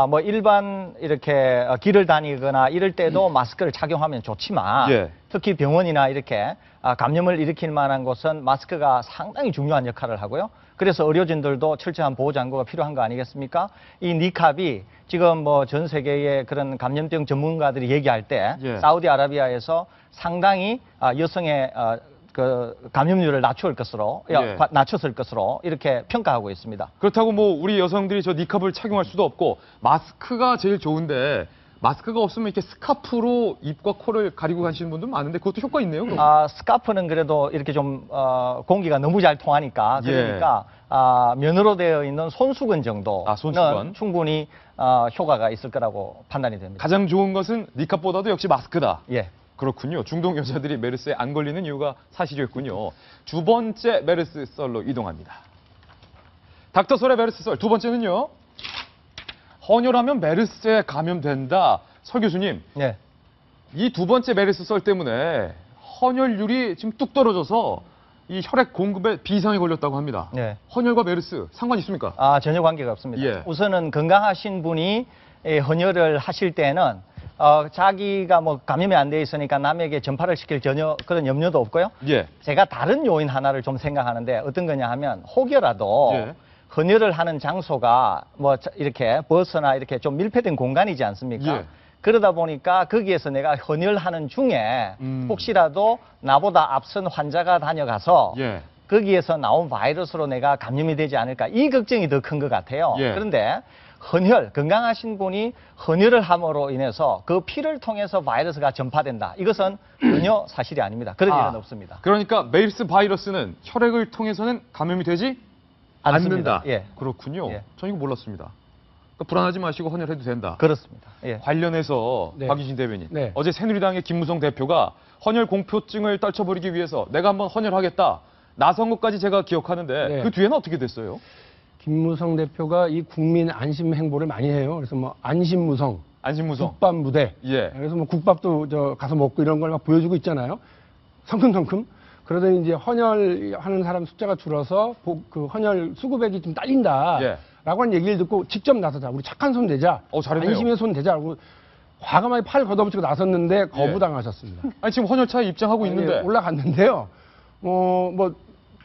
뭐 일반 이렇게 길을 다니거나 이럴 때도 마스크를 착용하면 좋지만 예. 특히 병원이나 이렇게 감염을 일으킬 만한 곳은 마스크가 상당히 중요한 역할을 하고요. 그래서 의료진들도 철저한 보호 장구가 필요한 거 아니겠습니까? 이 니캅이 지금 뭐 전 세계의 그런 감염병 전문가들이 얘기할 때 예. 사우디아라비아에서 상당히 여성의 그 감염률을 낮췄을 것으로 이렇게 평가하고 있습니다. 그렇다고 뭐 우리 여성들이 저 니캅을 착용할 수도 없고 마스크가 제일 좋은데 마스크가 없으면 이렇게 스카프로 입과 코를 가리고 가시는 분들 많은데 그것도 효과 있네요. 그럼. 스카프는 그래도 이렇게 좀 공기가 너무 잘 통하니까 그러니까 면으로 되어 있는 손수건 정도는 손수건. 충분히 효과가 있을 거라고 판단이 됩니다. 가장 좋은 것은 니캅보다도 역시 마스크다. 예. 그렇군요. 중동 여자들이 메르스에 안 걸리는 이유가 사실이었군요. 두 번째 메르스 썰로 이동합니다. 닥터솔의 메르스 썰 두 번째는요. 헌혈하면 메르스에 감염된다. 설 교수님, 네. 이 두 번째 메르스 썰 때문에 헌혈률이 지금 뚝 떨어져서 이 혈액 공급에 비상이 걸렸다고 합니다. 네. 헌혈과 메르스 상관 있습니까? 전혀 관계가 없습니다. 예. 우선은 건강하신 분이 헌혈을 하실 때는 자기가 뭐 감염이 안 돼 있으니까 남에게 전파를 시킬 전혀 그런 염려도 없고요. 예. 제가 다른 요인 하나를 좀 생각하는데 어떤 거냐 하면 혹여라도 예. 헌혈을 하는 장소가 뭐 이렇게 버스나 이렇게 좀 밀폐된 공간이지 않습니까? 예. 그러다 보니까 거기에서 내가 헌혈하는 중에 혹시라도 나보다 앞선 환자가 다녀가서 예. 거기에서 나온 바이러스로 내가 감염이 되지 않을까 이 걱정이 더 큰 것 같아요. 예. 그런데 헌혈, 건강하신 분이 헌혈을 함으로 인해서 그 피를 통해서 바이러스가 전파된다. 이것은 전혀 사실이 아닙니다. 그런 일은 없습니다. 그러니까 메르스 바이러스는 혈액을 통해서는 감염이 되지 않습니다. 않는다. 예. 그렇군요. 예. 전 이거 몰랐습니다. 그러니까 불안하지 마시고 헌혈해도 된다. 그렇습니다. 예. 관련해서 네. 박유진 대변인, 네. 어제 새누리당의 김무성 대표가 헌혈 공표증을 떨쳐버리기 위해서 내가 한번 헌혈하겠다 나선 것까지 제가 기억하는데 네. 그 뒤에는 어떻게 됐어요? 김무성 대표가 이 국민 안심 행보를 많이 해요. 그래서 뭐 안심무성, 안심무성. 국밥 무대. 예. 그래서 뭐 국밥도 가서 먹고 이런 걸 막 보여주고 있잖아요. 성큼성큼. 그러더니 이제 헌혈하는 사람 숫자가 줄어서 그 헌혈 수급액이 좀 딸린다. 예. 라고 하는 얘기를 듣고 직접 나서자. 우리 착한 손 대자. 잘했네요. 안심의 손 대자. 하고 과감하게 팔 걷어붙이고 나섰는데 거부당하셨습니다. 아니 지금 헌혈차에 입장하고 있는데 올라갔는데요. 뭐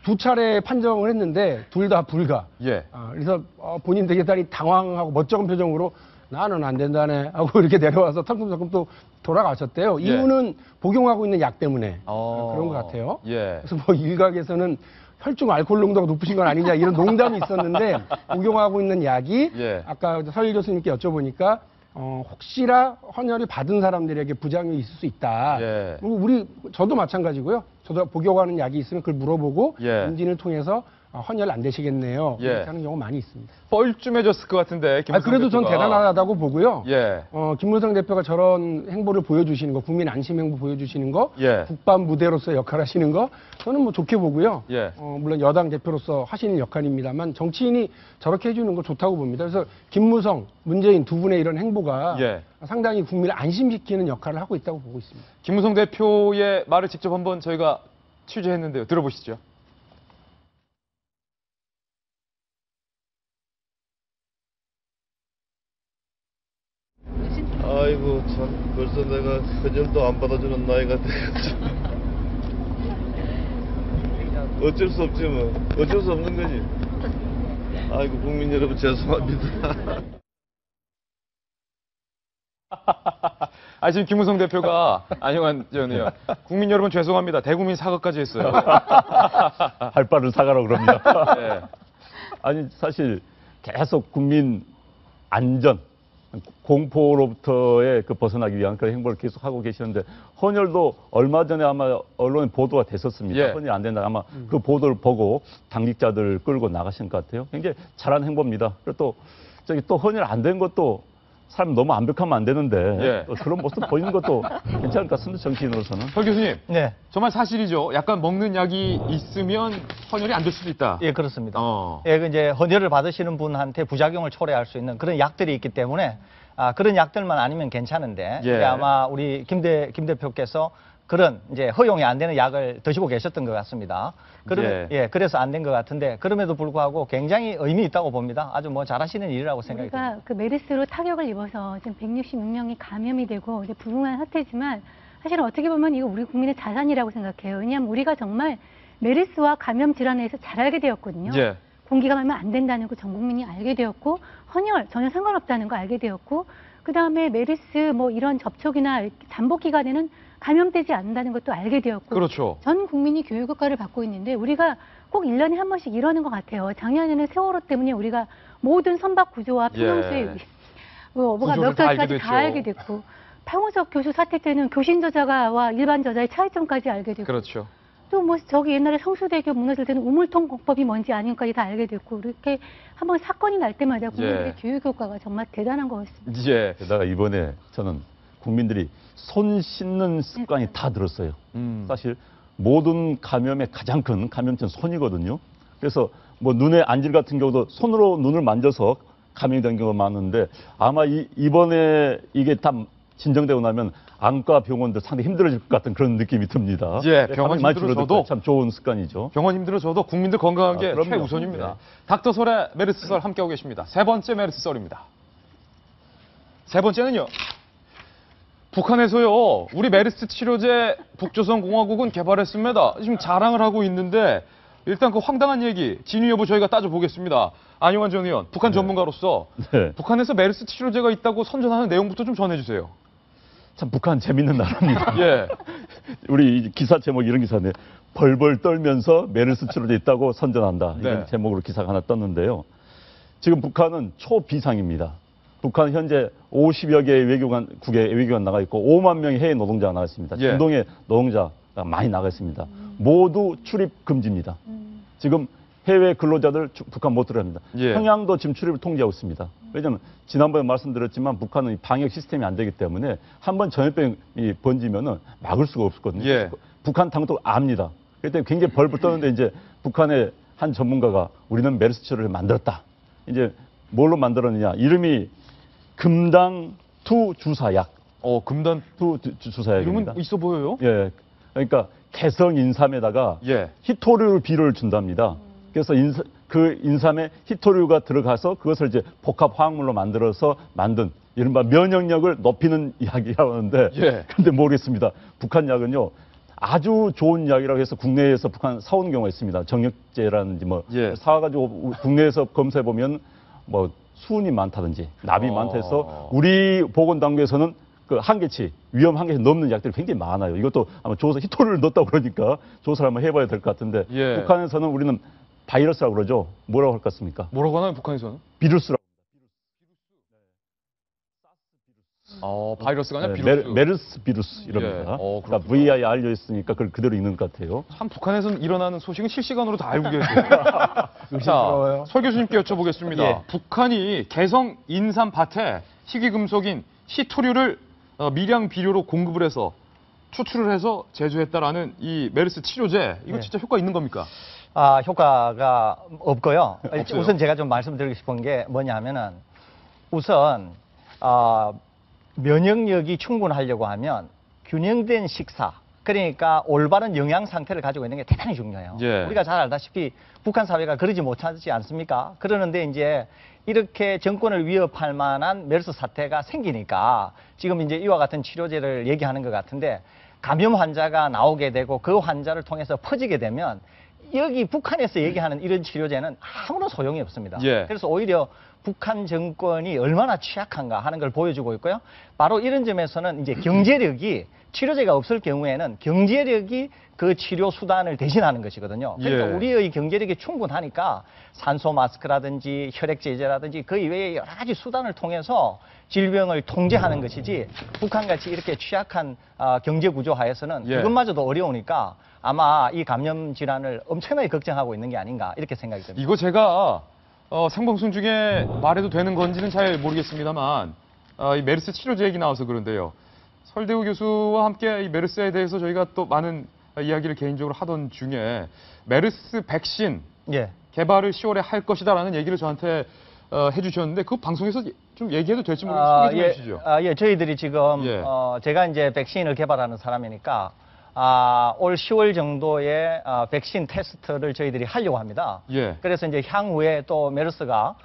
두 차례 판정을 했는데 둘 다 불가. 예. 그래서 본인 되게 대단히 당황하고 멋쩍은 표정으로 나는 안 된다네 하고 이렇게 내려와서 털끔털끔 또 돌아가셨대요. 예. 이유는 복용하고 있는 약 때문에 그런 것 같아요. 예. 그래서 뭐 일각에서는 혈중 알코올 농도가 높으신 건 아니냐 이런 농담이 있었는데 복용하고 있는 약이 예. 아까 설 교수님께 여쭤보니까 혹시나 헌혈이 받은 사람들에게 부작용이 있을 수 있다. 예. 그리고 저도 마찬가지고요. 저도 복용하는 약이 있으면 그걸 물어보고 예. 인진을 통해서 헌혈 안 되시겠네요. 예. 이렇게 하는 경우 많이 있습니다. 뻘쭘해졌을 것 같은데. 그래도 전 대단하다고 보고요. 예. 김무성 대표가 저런 행보를 보여주시는 거, 국민 안심 행보 보여주시는 거, 예. 국밥 무대로서 역할하시는 거, 저는 뭐 좋게 보고요. 예. 물론 여당 대표로서 하시는 역할입니다만 정치인이 저렇게 해주는 거 좋다고 봅니다. 그래서 김무성, 문재인 두 분의 이런 행보가 예. 상당히 국민을 안심시키는 역할을 하고 있다고 보고 있습니다. 김무성 대표의 말을 직접 한번 저희가 취재했는데요. 들어보시죠. 아이고 참 벌써 내가 헌혈도 안 받아주는 나이가 돼가지고 어쩔 수 없지 뭐 어쩔 수 없는 거지. 아이고 국민 여러분 죄송합니다. 지금 김무성 대표가 안녕한 전이요. 국민 여러분 죄송합니다. 대국민 사과까지 했어요. 할 바를 사과라고 그럽니다. 네. 아니 사실 계속 국민 안전 공포로부터의 벗어나기 위한 그런 행보를 계속 하고 계시는데 헌혈도 얼마 전에 아마 언론에 보도가 됐었습니다. 예. 헌혈이 안 된다. 아마 그 보도를 보고 당직자들 끌고 나가신 것 같아요. 굉장히 잘한 행보입니다. 그리고 또 헌혈 안 된 것도 사람 너무 완벽하면 안 되는데 예. 또 그런 모습 보이는 것도 괜찮을 것 같습니다. 정치인으로서는. 설 교수님. 네. 정말 사실이죠. 약간 먹는 약이 있으면 헌혈이 안 될 수도 있다. 예, 그렇습니다. 예, 이제 헌혈을 받으시는 분한테 부작용을 초래할 수 있는 그런 약들이 있기 때문에 그런 약들만 아니면 괜찮은데 예. 아마 우리 김 대표께서 그런 이제 허용이 안 되는 약을 드시고 계셨던 것 같습니다. 그래서 안 된 것 같은데 그럼에도 불구하고 굉장히 의미 있다고 봅니다. 아주 뭐 잘하시는 일이라고 생각이 듭니다. 우리가 그 메르스로 타격을 입어서 지금 166명이 감염이 되고 이제 불응한 사태지만 사실은 어떻게 보면 이거 우리 국민의 자산이라고 생각해요. 왜냐하면 우리가 정말 메르스와 감염 질환에 대해서 잘 알게 되었거든요. 예. 공기가 말면 안 된다는 거 전 국민이 알게 되었고 헌혈 전혀 상관없다는 거 알게 되었고 그다음에 메르스 뭐 이런 접촉이나 잠복 기간에는 감염되지 않는다는 것도 알게 되었고 그렇죠. 전 국민이 교육 효과를 받고 있는데 우리가 꼭 1년에 한 번씩 이러는 것 같아요. 작년에는 세월호 때문에 우리가 모든 선박 구조와 평형수의 뭐가 몇 가지까지 다 알게 됐고 박원석 교수 사태 때는 교신 저자와 일반 저자의 차이점까지 알게 되고 그렇죠. 또 뭐 저기 옛날에 성수대교 무너질 때는 우물통 공법이 뭔지 아닌까지 다 알게 됐고 이렇게 한번 사건이 날 때마다 국민들의 교육 효과가 정말 대단한 것 같습니다. 예. 게다가 이번에 저는 국민들이 손 씻는 습관이 다 들었어요. 사실 모든 감염의 가장 큰 감염체는 손이거든요. 그래서 뭐 눈의 안질 같은 경우도 손으로 눈을 만져서 감염이 된 경우가 많은데 아마 이번에 이게 다 진정되고 나면 안과 병원들 상당히 힘들어질 것 같은 그런 느낌이 듭니다. 예, 병원 힘들어져도 참 좋은 습관이죠. 병원 힘들어져도 국민들 건강한 게 최우선입니다. 네. 닥터솔의 메르스 썰 함께하고 계십니다. 세 번째 메르스 썰입니다. 세 번째는요. 북한에서요. 우리 메르스 치료제 북조선공화국은 개발했습니다. 지금 자랑을 하고 있는데 일단 그 황당한 얘기 진위 여부 저희가 따져보겠습니다. 안용환 전 의원, 북한 전문가로서 북한에서 메르스 치료제가 있다고 선전하는 내용부터 좀 전해주세요. 참 북한 재밌는 나라입니다. 예. 우리 기사 제목 이런 기사인데 벌벌 떨면서 메르스 치료제 있다고 선전한다. 이런 제목으로 기사가 하나 떴는데요. 지금 북한은 초비상입니다. 북한 현재 50여 개의 외교관국에 외교관 나가 있고 5만 명의 해외 노동자가 나가 있습니다. 중동의 노동자가 많이 나가 있습니다. 모두 출입 금지입니다. 지금 해외 근로자들 북한 못 들어갑니다. 평양도 지금 출입을 통제하고 있습니다. 왜냐하면 지난번에 말씀드렸지만 북한은 방역 시스템이 안 되기 때문에 한번 전염병이 번지면은 막을 수가 없었거든요. 북한 당도 압니다. 그렇기 때문에 굉장히 벌벌 떠는데 이제 북한의 한 전문가가 우리는 메르스 치료를 만들었다. 이제 뭘로 만들었느냐? 이름이 금당2 주사약. 금당2 주사약입니다. 이름은 있어 보여요? 예. 그러니까 개성 인삼에다가 히토류 비료를 준답니다. 그래서 그 인삼에 히토류가 들어가서 그것을 이제 복합 화학물로 만들어서 만든 이른바 면역력을 높이는 약이라고 하는데 근데 모르겠습니다. 북한 약은요. 아주 좋은 약이라고 해서 국내에서 북한 사오는 경우가 있습니다. 정력제라든지 뭐 사와가지고 국내에서 검사해 보면 뭐 수은이 많다든지 납이 많다 해서 우리 보건당국에서는 그 한계치, 위험 한계치 넘는 약들이 굉장히 많아요. 이것도 아마 조사, 히토를 넣었다고 그러니까 조사를 한번 해봐야 될 것 같은데 북한에서는 우리는 바이러스라고 그러죠. 뭐라고 할 것 같습니까? 뭐라고 하나요, 북한에서는? 비루스라고. 바이러스가 아니라 비루스. 메르스 비루스 이럽니다. 그러니까 VI 알려 있으니까 그걸 그대로 읽는 것 같아요. 참 북한에서는 일어나는 소식은 실시간으로 다 알고 계세요. 자, 설 교수님께 여쭤보겠습니다. 북한이 개성 인삼 밭에 희귀금속인 히토류를 미량 비료로 공급을 해서 추출을 해서 제조했다라는 이 메르스 치료제 이거 진짜 효과 있는 겁니까? 효과가 없고요. 없어요? 우선 제가 좀 말씀드리고 싶은 게 뭐냐면은 우선 면역력이 충분하려고 하면 균형된 식사, 그러니까 올바른 영양 상태를 가지고 있는 게 대단히 중요해요. 우리가 잘 알다시피 북한 사회가 그러지 못하지 않습니까? 그러는데 이제 이렇게 정권을 위협할 만한 메르스 사태가 생기니까 지금 이제 이와 같은 치료제를 얘기하는 것 같은데 감염 환자가 나오게 되고 그 환자를 통해서 퍼지게 되면 여기 북한에서 얘기하는 이런 치료제는 아무런 소용이 없습니다. 그래서 오히려 북한 정권이 얼마나 취약한가 하는 걸 보여주고 있고요. 바로 이런 점에서는 이제 경제력이 치료제가 없을 경우에는 경제력이 그 치료 수단을 대신하는 것이거든요. 그러니까 우리의 경제력이 충분하니까 산소 마스크라든지 혈액 제제라든지 그 이외의 여러 가지 수단을 통해서 질병을 통제하는 것이지 북한같이 이렇게 취약한 경제 구조 하에서는 그것마저도 어려우니까 아마 이 감염 질환을 엄청나게 걱정하고 있는 게 아닌가 이렇게 생각이 듭니다. 이거 제가 생방송 중에 말해도 되는 건지는 잘 모르겠습니다만 이 메르스 치료제 얘기 나와서 그런데요. 설대우 교수와 함께 이 메르스에 대해서 저희가 또 많은 이야기를 개인적으로 하던 중에 메르스 백신 개발을 10월에 할 것이다라는 얘기를 저한테 해주셨는데 그 방송에서 좀 얘기해도 될지 모르겠어요. 소개 좀 해주시죠. 저희들이 지금 제가 이제 백신을 개발하는 사람이니까 올 10월 정도에 백신 테스트를 저희들이 하려고 합니다. 예. 그래서 이제 향후에 또 메르스가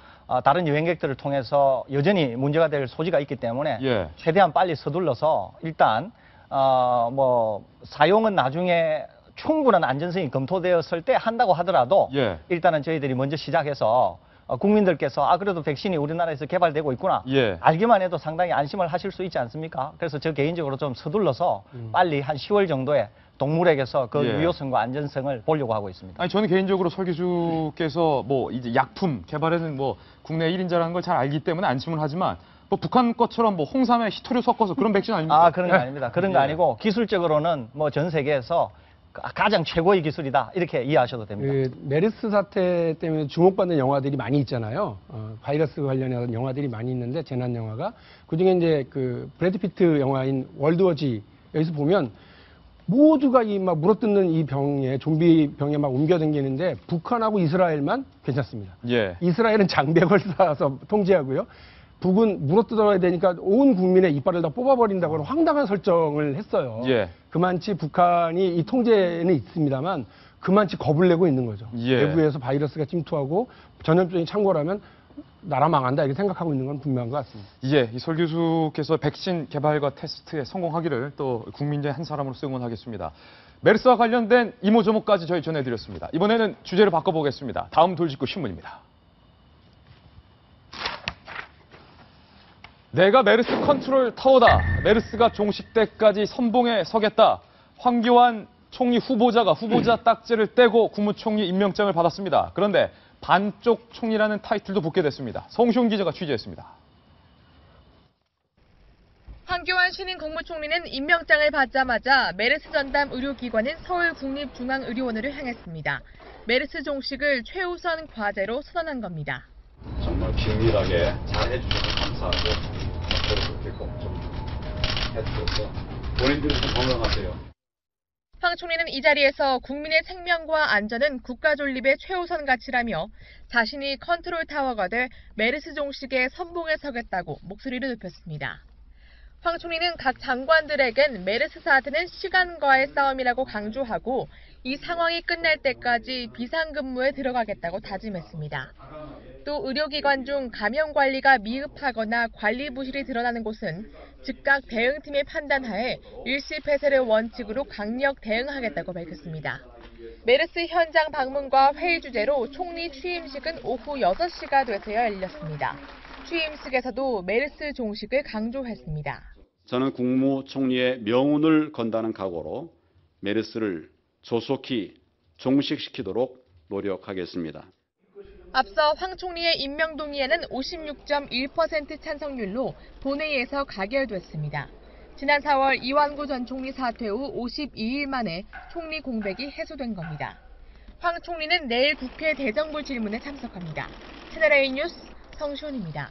다른 여행객들을 통해서 여전히 문제가 될 소지가 있기 때문에 예. 최대한 빨리 서둘러서 일단 사용은 나중에 충분한 안전성이 검토되었을 때 한다고 하더라도 예. 일단은 저희들이 먼저 시작해서 국민들께서 그래도 백신이 우리나라에서 개발되고 있구나 예. 알기만 해도 상당히 안심을 하실 수 있지 않습니까? 그래서 저 개인적으로 좀 서둘러서 빨리 한 10월 정도에 동물에게서 그 예. 유효성과 안전성을 보려고 하고 있습니다. 아니, 저는 개인적으로 설 교수께서 뭐 이제 약품 개발에는 뭐 국내 1인자라는 걸 잘 알기 때문에 안심을 하지만 뭐 북한 것처럼 뭐 홍삼에 히토류 섞어서 그런 백신 아닙니까? 그런 거 아닙니다. 그런 거 예. 아니고 기술적으로는 뭐 전 세계에서 가장 최고의 기술이다 이렇게 이해하셔도 됩니다. 메르스 사태 때문에 주목받는 영화들이 많이 있잖아요. 바이러스 관련한 영화들이 많이 있는데 재난 영화가 그중에 이제 그 브래드 피트 영화인 월드워 Z 여기서 보면 모두가 이 막 물어뜯는 이 병에 좀비 병에 막 옮겨다니는데 북한하고 이스라엘만 괜찮습니다. 예. 이스라엘은 장벽을 쌓아서 통제하고요. 북은 물어뜯어야 되니까 온 국민의 이빨을 다 뽑아버린다고 하는 황당한 설정을 했어요. 예. 그만치 북한이 이 통제는 있습니다만 그만치 겁을 내고 있는 거죠. 예. 외부에서 바이러스가 침투하고 전염병이 창궐하면 나라 망한다 이렇게 생각하고 있는 건 분명한 것 같습니다. 예, 이 설 교수께서 백신 개발과 테스트에 성공하기를 또 국민의 한 사람으로서 응원하겠습니다. 메르스와 관련된 이모저모까지 저희 전해드렸습니다. 이번에는 주제를 바꿔보겠습니다. 다음 돌직구 신문입니다. 내가 메르스 컨트롤 타워다. 메르스가 종식 때까지 선봉에 서겠다. 황교안 총리 후보자 딱지를 떼고 국무총리 임명장을 받았습니다. 그런데 반쪽 총리라는 타이틀도 붙게 됐습니다. 성시훈 기자가 취재했습니다. 황교안 신임 국무총리는 임명장을 받자마자 메르스 전담 의료기관인 서울국립중앙의료원으로 향했습니다. 메르스 종식을 최우선 과제로 선언한 겁니다. 정말 긴밀하게 잘 해주셔서 감사하고 그렇게 꼭 좀 해주셔서 본인들이 좀 건강하세요. 황 총리는 이 자리에서 국민의 생명과 안전은 국가 존립의 최우선 가치라며 자신이 컨트롤 타워가 돼 메르스 종식의 선봉에 서겠다고 목소리를 높였습니다. 황 총리는 각 장관들에겐 메르스 사태는 시간과의 싸움이라고 강조하고 이 상황이 끝날 때까지 비상근무에 들어가겠다고 다짐했습니다. 또 의료기관 중 감염 관리가 미흡하거나 관리 부실이 드러나는 곳은 즉각 대응팀의 판단하에 일시폐쇄를 원칙으로 강력 대응하겠다고 밝혔습니다. 메르스 현장 방문과 회의 주제로 총리 취임식은 오후 6시가 돼서야 열렸습니다. 취임식에서도 메르스 종식을 강조했습니다. 저는 국무총리의 명운을 건다는 각오로 메르스를 조속히 종식시키도록 노력하겠습니다. 앞서 황 총리의 임명 동의안은 56.1% 찬성률로 본회의에서 가결됐습니다. 지난 4월 이완구 전 총리 사퇴 후 52일 만에 총리 공백이 해소된 겁니다. 황 총리는 내일 국회 대정부 질문에 참석합니다. 채널A 뉴스 성시훈입니다.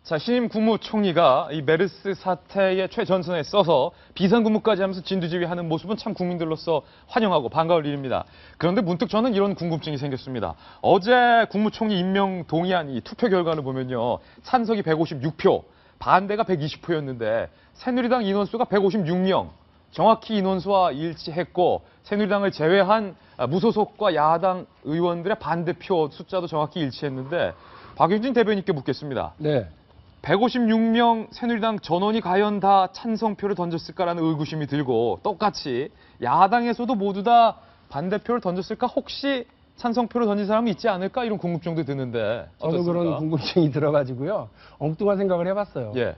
자, 신임 국무총리가 이 메르스 사태의 최전선에 써서 비상근무까지 하면서 진두지휘하는 모습은 참 국민들로서 환영하고 반가울 일입니다. 그런데 문득 저는 이런 궁금증이 생겼습니다. 어제 국무총리 임명 동의안 이 투표 결과를 보면요. 찬석이 156표, 반대가 120표였는데 새누리당 인원수가 156명. 정확히 인원수와 일치했고 새누리당을 제외한 무소속과 야당 의원들의 반대표 숫자도 정확히 일치했는데 박용진 대변인께 묻겠습니다. 네. 156명 새누리당 전원이 과연 다 찬성표를 던졌을까라는 의구심이 들고 똑같이 야당에서도 모두 다 반대표를 던졌을까? 혹시 찬성표를 던진 사람이 있지 않을까? 이런 궁금증도 드는데 저도 그런 궁금증이 들어가지고요. 엉뚱한 생각을 해봤어요. 예.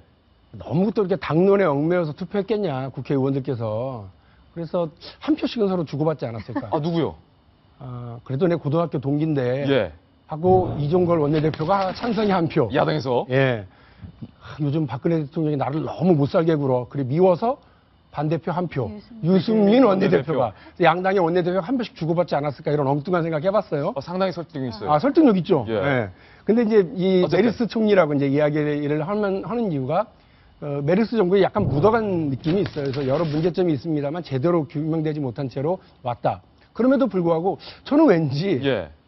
너무 또 이렇게 당론에 얽매여서 투표했겠냐 국회의원들께서. 그래서 한 표씩은 서로 주고받지 않았을까. 누구요? 그래도 내 고등학교 동기인데 예. 하고 이종걸 원내대표가 찬성이 한 표. 야당에서? 예. 요즘 박근혜 대통령이 나를 너무 못살게 굴어. 그래 미워서 반대표 한 표. 유승민 원내대표가. 양당의 원내대표가 한 표씩 주고받지 않았을까 이런 엉뚱한 생각 해봤어요. 상당히 설득력 있어요. 설득력 있죠. 예. 예. 근데 이제 이 메르스 총리라고 이제 이야기를 하는 이유가 메르스 정부에 약간 묻어간 느낌이 있어요. 그래서 여러 문제점이 있습니다만 제대로 규명되지 못한 채로 왔다. 그럼에도 불구하고 저는 왠지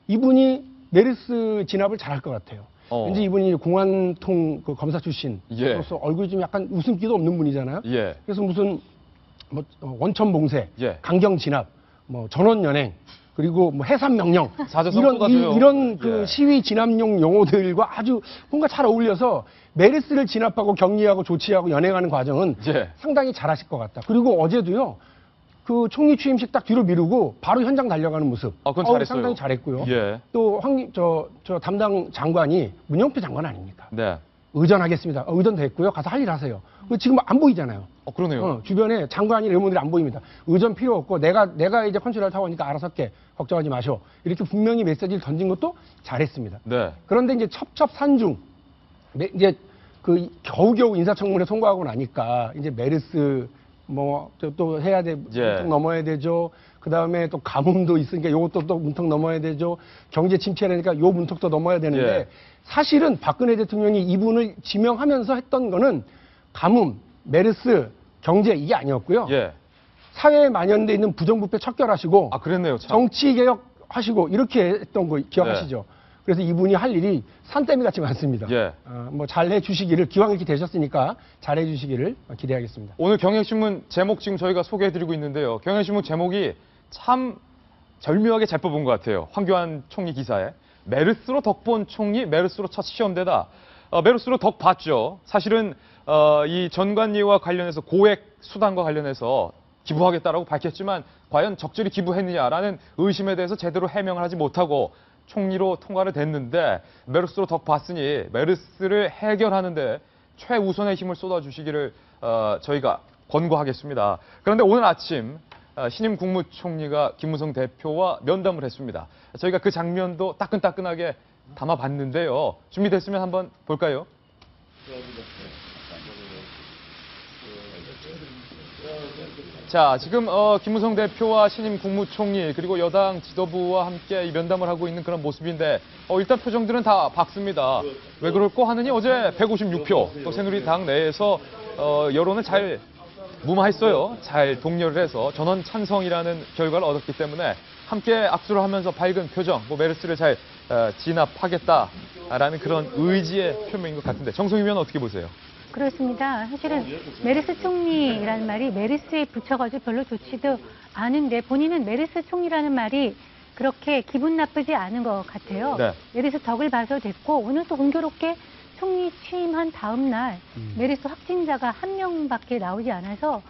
이분이 메르스 진압을 잘할 것 같아요. 왠지 이분이 공안통 검사 출신으로서 얼굴이 좀 약간 웃음기도 없는 분이잖아요. 그래서 무슨 뭐 원천 봉쇄, 예. 강경 진압, 뭐 전원 연행, 그리고 뭐 해산 명령 사자성 이런 쏟아져요. 이런 그 예. 시위 진압용 용어들과 아주 뭔가 잘 어울려서 메르스를 진압하고 격리하고 조치하고 연행하는 과정은 예. 상당히 잘하실 것 같다. 그리고 어제도요. 그 총리 취임식 딱 뒤로 미루고 바로 현장 달려가는 모습. 그건 잘했어요. 상당히 잘했고요. 예. 또 저 담당 장관이 문영표 장관 아닙니까? 네. 의전하겠습니다. 의전됐고요. 가서 할 일 하세요. 지금 안 보이잖아요. 그러네요. 주변에 장관이나 의원들이 안 보입니다. 의전 필요 없고 내가 이제 컨트롤 타워니까 알아서 할게. 걱정하지 마셔. 이렇게 분명히 메시지를 던진 것도 잘했습니다. 네. 그런데 이제 첩첩산중 이제 그 겨우겨우 인사청문회 통과하고 나니까 이제 메르스 뭐 또 해야 돼 문턱 넘어야 되죠. 그 다음에 또 가뭄도 있으니까 요것도 또 문턱 넘어야 되죠. 경제 침체라니까 요 문턱도 넘어야 되는데 예. 사실은 박근혜 대통령이 이분을 지명하면서 했던 거는 가뭄, 메르스, 경제 이게 아니었고요. 예. 사회에 만연돼 있는 부정부패 척결하시고 그랬네요. 참. 정치 개혁 하시고 이렇게 했던 거 기억하시죠? 그래서 이분이 할 일이 산더미 같이 많습니다. 예. 뭐 잘해 주시기를 기왕 이렇게 되셨으니까 잘해 주시기를 기대하겠습니다. 오늘 경향신문 제목 지금 저희가 소개해드리고 있는데요. 경향신문 제목이 참 절묘하게 잘 뽑은 것 같아요. 황교안 총리 기사에. 메르스로 덕 본 총리, 메르스로 첫 시험대다. 메르스로 덕 봤죠. 사실은 이 전관리와 관련해서 고액 수당과 관련해서 기부하겠다라고 밝혔지만 과연 적절히 기부했느냐라는 의심에 대해서 제대로 해명을 하지 못하고 총리로 통과를 됐는데 메르스로 덕 봤으니 메르스를 해결하는데 최우선의 힘을 쏟아주시기를 저희가 권고하겠습니다. 그런데 오늘 아침 신임 국무총리가 김무성 대표와 면담을 했습니다. 저희가 그 장면도 따끈따끈하게 담아봤는데요. 준비됐으면 한번 볼까요? 자, 지금 김무성 대표와 신임 국무총리 그리고 여당 지도부와 함께 이 면담을 하고 있는 그런 모습인데 일단 표정들은 다 밝습니다. 왜 그럴까 하느니 어제 156표 또 새누리당 내에서 여론을 잘 무마했어요. 잘 동료를 해서 전원 찬성이라는 결과를 얻었기 때문에 함께 악수를 하면서 밝은 표정, 메르스를 잘 진압하겠다라는 그런 의지의 표명인 것 같은데 정성희 의원 어떻게 보세요? 그렇습니다. 사실은 메르스 총리라는 말이 메르스에 붙여가지고 별로 좋지도 않은데 본인은 메르스 총리라는 말이 그렇게 기분 나쁘지 않은 것 같아요. 네. 메르스 덕을 봐서 됐고 오늘 또 공교롭게 총리 취임한 다음 날 메르스 확진자가 한 명밖에 나오지 않아서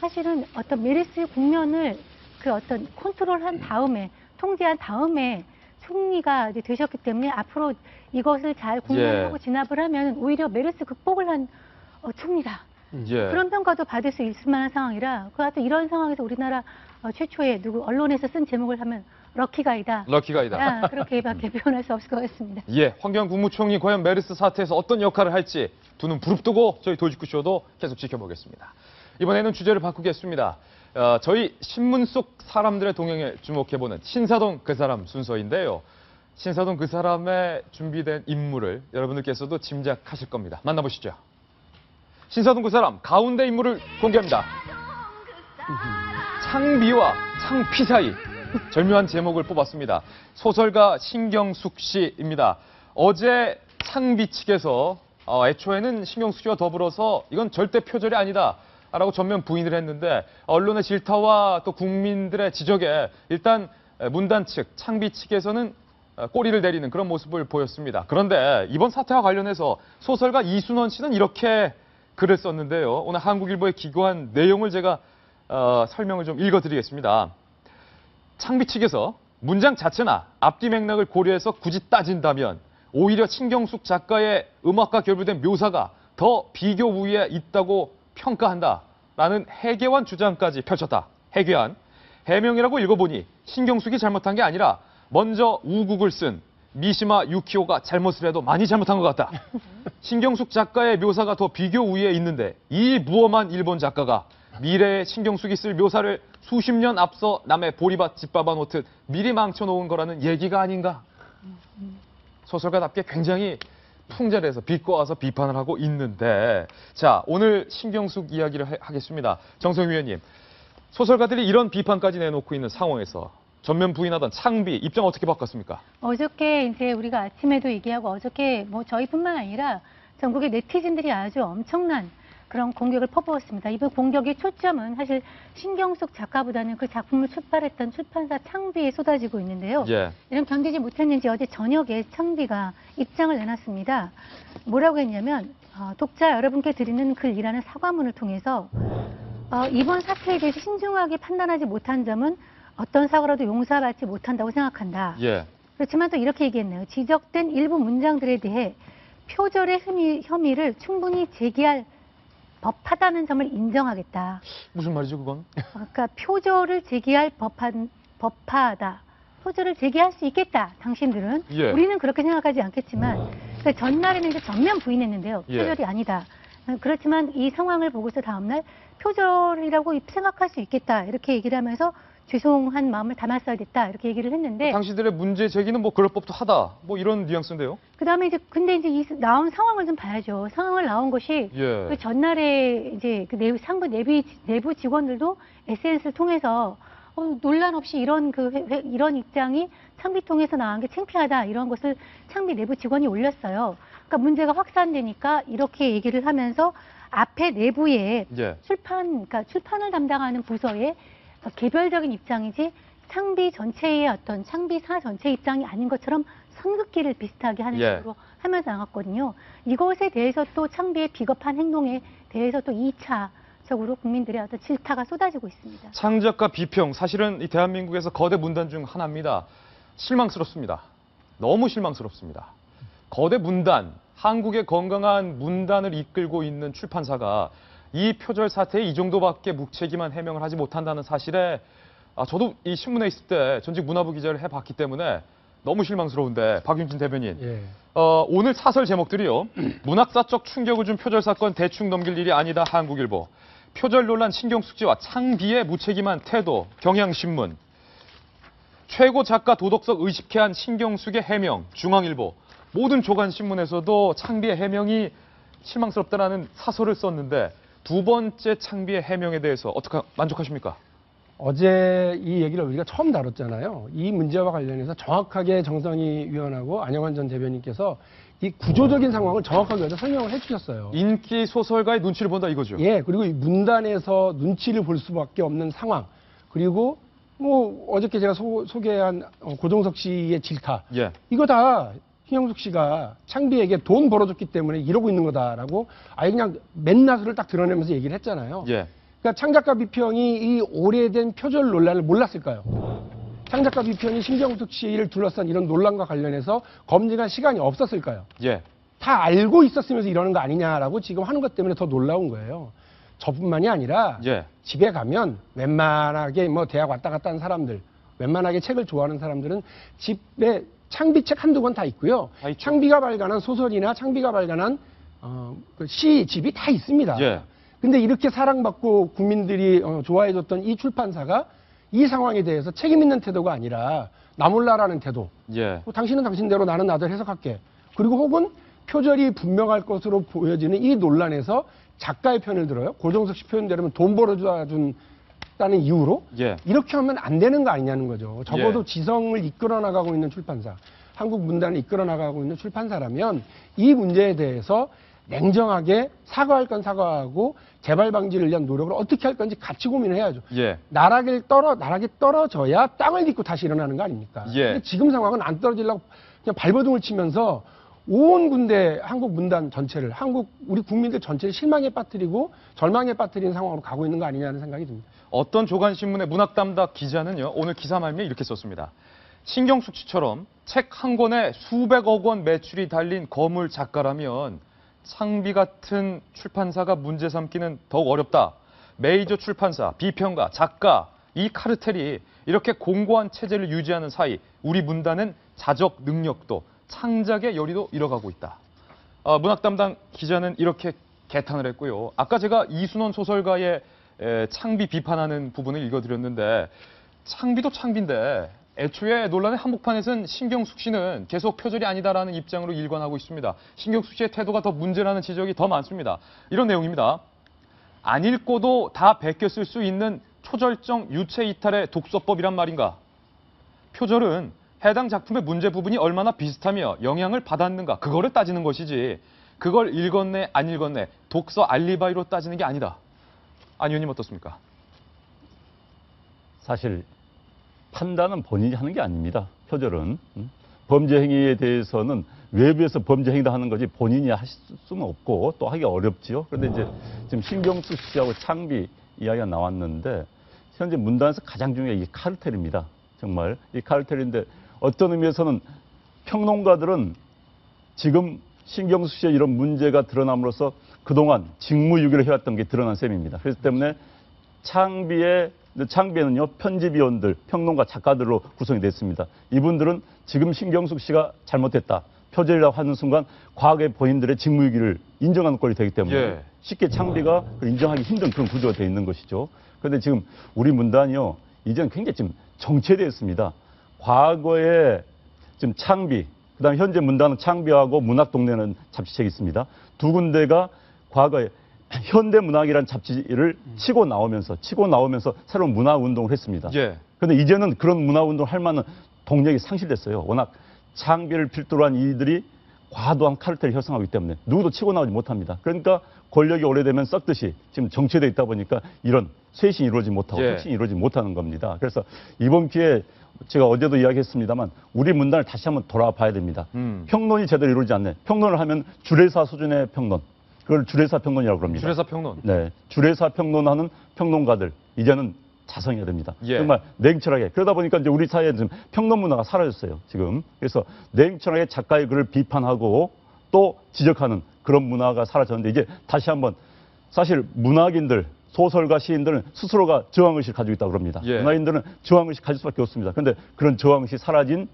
사실은 어떤 메르스 국면을 그 어떤 컨트롤한 다음에 통제한 다음에 총리가 이제 되셨기 때문에 앞으로 이것을 잘 국면하고 진압을 하면 오히려 메르스 극복을 한 총리다. 그런 평가도 받을 수 있을 만한 상황이라 또 이런 상황에서 우리나라 최초의 언론에서 쓴 제목을 하면 럭키가이다. 럭키가이다. 그렇게밖에 표현할 수 없을 것 같습니다. 예, 황교안 국무총리 과연 메르스 사태에서 어떤 역할을 할지 두 눈 부릅뜨고 저희 도직구쇼도 계속 지켜보겠습니다. 이번에는 주제를 바꾸겠습니다. 저희 신문 속 사람들의 동행에 주목해보는 신사동 그 사람 순서인데요. 신사동 그 사람에 준비된 인물을 여러분들께서도 짐작하실 겁니다. 만나보시죠. 신사동 그 사람 가운데 인물을 공개합니다. 창비와 창피 사이 절묘한 제목을 뽑았습니다. 소설가 신경숙 씨입니다. 어제 창비 측에서 애초에는 신경숙 씨와 더불어서 이건 절대 표절이 아니다 라고 전면 부인을 했는데 언론의 질타와 또 국민들의 지적에 일단 문단 측, 창비 측에서는 꼬리를 내리는 그런 모습을 보였습니다. 그런데 이번 사태와 관련해서 소설가 이순원 씨는 이렇게 글을 썼는데요. 오늘 한국일보에 기고한 내용을 제가 설명을 좀 읽어드리겠습니다. 창비 측에서 문장 자체나 앞뒤 맥락을 고려해서 굳이 따진다면 오히려 신경숙 작가의 음악과 결부된 묘사가 더 비교 우위에 있다고 평가한다라는 해괴한 주장까지 펼쳤다. 해괴한. 해명이라고 읽어보니 신경숙이 잘못한 게 아니라 먼저 우국을 쓴 미시마 유키오가 잘못을 해도 많이 잘못한 것 같다. 신경숙 작가의 묘사가 더 비교 우위에 있는데 이 무엄한 일본 작가가 미래의 신경숙이 쓸 묘사를 수십 년 앞서 남의 보리밭 짓밟아 놓듯 미리 망쳐놓은 거라는 얘기가 아닌가. 소설가답게 굉장히 풍자를 해서 비꼬아서 비판을 하고 있는데 자 오늘 신경숙 이야기를 하겠습니다. 정성희 위원님, 소설가들이 이런 비판까지 내놓고 있는 상황에서 전면 부인하던 창비 입장 어떻게 바꿨습니까? 어저께 이제 우리가 아침에도 얘기하고 어저께 저희뿐만 아니라 전국의 네티즌들이 아주 엄청난 그런 공격을 퍼부었습니다. 이번 공격의 초점은 사실 신경숙 작가보다는 그 작품을 출판했던 출판사 창비에 쏟아지고 있는데요. 예. 이런 견디지 못했는지 어제 저녁에 창비가 입장을 내놨습니다. 뭐라고 했냐면 독자 여러분께 드리는 글이라는 사과문을 통해서 이번 사태에 대해서 신중하게 판단하지 못한 점은 어떤 사고라도 용서받지 못한다고 생각한다. 예. 그렇지만 또 이렇게 얘기했네요. 지적된 일부 문장들에 대해 표절의 혐의를 충분히 제기할 법하다는 점을 인정하겠다. 무슨 말이죠, 그건? 그러니까 표절을 제기할 법하다. 표절을 제기할 수 있겠다. 당신들은. 예. 우리는 그렇게 생각하지 않겠지만 그러니까 전날에는 이제 전면 부인했는데요. 예. 표절이 아니다. 그렇지만 이 상황을 보고서 다음날 표절이라고 생각할 수 있겠다. 이렇게 얘기를 하면서 죄송한 마음을 담았어야 됐다. 이렇게 얘기를 했는데 당신들의 문제 제기는 뭐 그럴 법도 하다. 뭐 이런 뉘앙스인데요. 그다음에 이제 근데 이제 이 나온 상황을 좀 봐야죠. 상황을 나온 것이 예. 그 전날에 이제 그 상부 내부 직원들도 SNS를 통해서 논란 없이 이런 이런 입장이 창비 통해서 나온 게 창피하다 이런 것을 창비 내부 직원이 올렸어요. 그러니까 문제가 확산되니까 이렇게 얘기를 하면서 앞에 내부에 예. 그러니까 출판을 담당하는 부서의 개별적인 입장이지 창비 전체의 어떤 창비사 전체 입장이 아닌 것처럼 선긋기를 비슷하게 하는 예. 식으로 하면서 나갔거든요. 이것에 대해서 또 창비의 비겁한 행동에 대해서 또 2차적으로 국민들의 어떤 질타가 쏟아지고 있습니다. 창작과 비평, 사실은 이 대한민국에서 거대 문단 중 하나입니다. 실망스럽습니다. 너무 실망스럽습니다. 거대 문단, 한국의 건강한 문단을 이끌고 있는 출판사가 이 표절 사태에 이 정도밖에 무책임한 해명을 하지 못한다는 사실에 저도 이 신문에 있을 때 전직 문화부 기자를 해봤기 때문에 너무 실망스러운데 박윤진 대변인. 예. 오늘 사설 제목들이요. 문학사적 충격을 준 표절 사건 대충 넘길 일이 아니다 한국일보. 표절 논란 신경숙지와 창비의 무책임한 태도 경향신문. 최고 작가 도덕성 의식해 한 신경숙의 해명 중앙일보. 모든 조간신문에서도 창비의 해명이 실망스럽다라는 사설을 썼는데 두 번째 창비의 해명에 대해서 어떻게 만족하십니까? 어제 이 얘기를 우리가 처음 다뤘잖아요. 이 문제와 관련해서 정확하게 정상희 위원하고 안영환 전 대변인께서 이 구조적인 상황을 정확하게 설명을 해주셨어요. 인기 소설가의 눈치를 본다 이거죠? 예, 그리고 이 문단에서 눈치를 볼 수밖에 없는 상황. 그리고 뭐 어저께 제가 소개한 고종석 씨의 질타. 예. 이거 다 신경숙 씨가 창비에게 돈 벌어줬기 때문에 이러고 있는 거다라고 아예 그냥 맨나스를 딱 드러내면서 얘기를 했잖아요. 예. 그러니까 창작가 비평이 이 오래된 표절 논란을 몰랐을까요? 창작가 비평이 신경숙 씨를 둘러싼 이런 논란과 관련해서 검증할 시간이 없었을까요? 예. 다 알고 있었으면서 이러는 거 아니냐라고 지금 하는 것 때문에 더 놀라운 거예요. 저뿐만이 아니라 예. 집에 가면 웬만하게 뭐 대학 왔다 갔다 하는 사람들, 웬만하게 책을 좋아하는 사람들은 집에 창비책 한두 권 다 있고요. 창비가 발간한 소설이나 창비가 발간한 시집이 다 있습니다. 예. 근데 이렇게 사랑받고 국민들이 좋아해줬던 이 출판사가 이 상황에 대해서 책임 있는 태도가 아니라 나 몰라라는 태도. 예. 당신은 당신대로 나는 나대로 해석할게. 그리고 혹은 표절이 분명할 것으로 보여지는 이 논란에서 작가의 편을 들어요. 고종석 씨 표현대로면 돈 벌어준다는 이유로 예. 이렇게 하면 안 되는 거 아니냐는 거죠. 적어도 예. 지성을 이끌어 나가고 있는 출판사, 한국 문단을 이끌어 나가고 있는 출판사라면 이 문제에 대해서 냉정하게 사과할 건 사과하고 재발 방지를 위한 노력을 어떻게 할 건지 같이 고민을 해야죠. 예. 나락에 떨어져야 땅을 딛고 다시 일어나는 거 아닙니까? 예. 근데 지금 상황은 안 떨어지려고 그냥 발버둥을 치면서 온 군데 한국 문단 전체를, 우리 국민들 전체를 실망에 빠뜨리고 절망에 빠뜨리는 상황으로 가고 있는 거 아니냐는 생각이 듭니다. 어떤 조간신문의 문학담당 기자는요, 오늘 기사 말미에 이렇게 썼습니다. 신경숙 씨처럼 책 한 권에 수백억 원 매출이 달린 거물 작가라면 창비 같은 출판사가 문제 삼기는 더욱 어렵다. 메이저 출판사, 비평가, 작가, 이 카르텔이 이렇게 공고한 체제를 유지하는 사이 우리 문단은 자적 능력도 창작의 열의도 잃어가고 있다. 문학 담당 기자는 이렇게 개탄을 했고요. 아까 제가 이순원 소설가의 창비 비판하는 부분을 읽어드렸는데 창비도 창비인데 애초에 논란의 한복판에서는 신경숙 씨는 계속 표절이 아니다라는 입장으로 일관하고 있습니다. 신경숙 씨의 태도가 더 문제라는 지적이 더 많습니다. 이런 내용입니다. 안 읽고도 다 베꼈을 수 있는 초절정 유체 이탈의 독서법이란 말인가? 표절은 해당 작품의 문제 부분이 얼마나 비슷하며 영향을 받았는가 그거를 따지는 것이지 그걸 읽었네 안 읽었네 독서 알리바이로 따지는 게 아니다. 안 의원님 어떻습니까? 사실 판단은 본인이 하는 게 아닙니다. 표절은. 범죄 행위에 대해서는 외부에서 범죄 행위다 하는 거지 본인이 할 수는 없고 또 하기 어렵지요. 그런데 이제 지금 신경수 씨하고 창비 이야기가 나왔는데 현재 문단에서 가장 중요한 게 카르텔입니다. 정말 이 카르텔인데 어떤 의미에서는 평론가들은 지금 신경수 씨의 이런 문제가 드러남으로써 그동안 직무유기를 해왔던 게 드러난 셈입니다. 그렇기 때문에 창비에는요 편집위원들, 평론가, 작가들로 구성이 됐습니다. 이분들은 지금 신경숙 씨가 잘못했다, 표절이라고 하는 순간 과거의 본인들의 직무유기를 인정하는 꼴이 되기 때문에 쉽게 창비가 인정하기 힘든 그런 구조가 되어 있는 것이죠. 그런데 지금 우리 문단이요 이제는 굉장히 지금 정체되어 있습니다. 과거에 지금 창비, 그다음에 현재 문단은 창비하고 문학동네는 잡지책이 있습니다. 두 군데가 과거에 현대문학이라는 잡지를 치고 나오면서 새로운 문화운동을 했습니다. 그런데 이제는 그런 문화운동을 할 만한 동력이 상실됐어요. 워낙 창비를 필두로 한 이들이 과도한 카르텔을 형성하기 때문에 누구도 치고 나오지 못합니다. 그러니까 권력이 오래되면 썩듯이 지금 정체되어 있다 보니까 이런 쇄신이 이루어지지 못하고 혁신이 이루어지지 못하는 겁니다. 그래서 이번 기회에 제가 어제도 이야기했습니다만 우리 문단을 다시 한번 돌아봐야 됩니다. 평론이 제대로 이루어지지 않네. 평론을 하면 주례사 수준의 평론. 그걸 주례사 평론이라고 그럽니다. 주례사 평론. 네. 주례사 평론하는 평론가들 이제는 자성해야 됩니다. 정말 냉철하게. 그러다 보니까 이제 우리 사회에 지금 평론 문화가 사라졌어요. 지금. 그래서 냉철하게 작가의 글을 비판하고 또 지적하는 그런 문화가 사라졌는데 이제 다시 한번 사실 문학인들, 소설가, 시인들은 스스로가 저항의식을 가지고 있다고 그럽니다. 문화인들은 저항의식 가질 수밖에 없습니다. 그런데 그런 저항의식이 사라진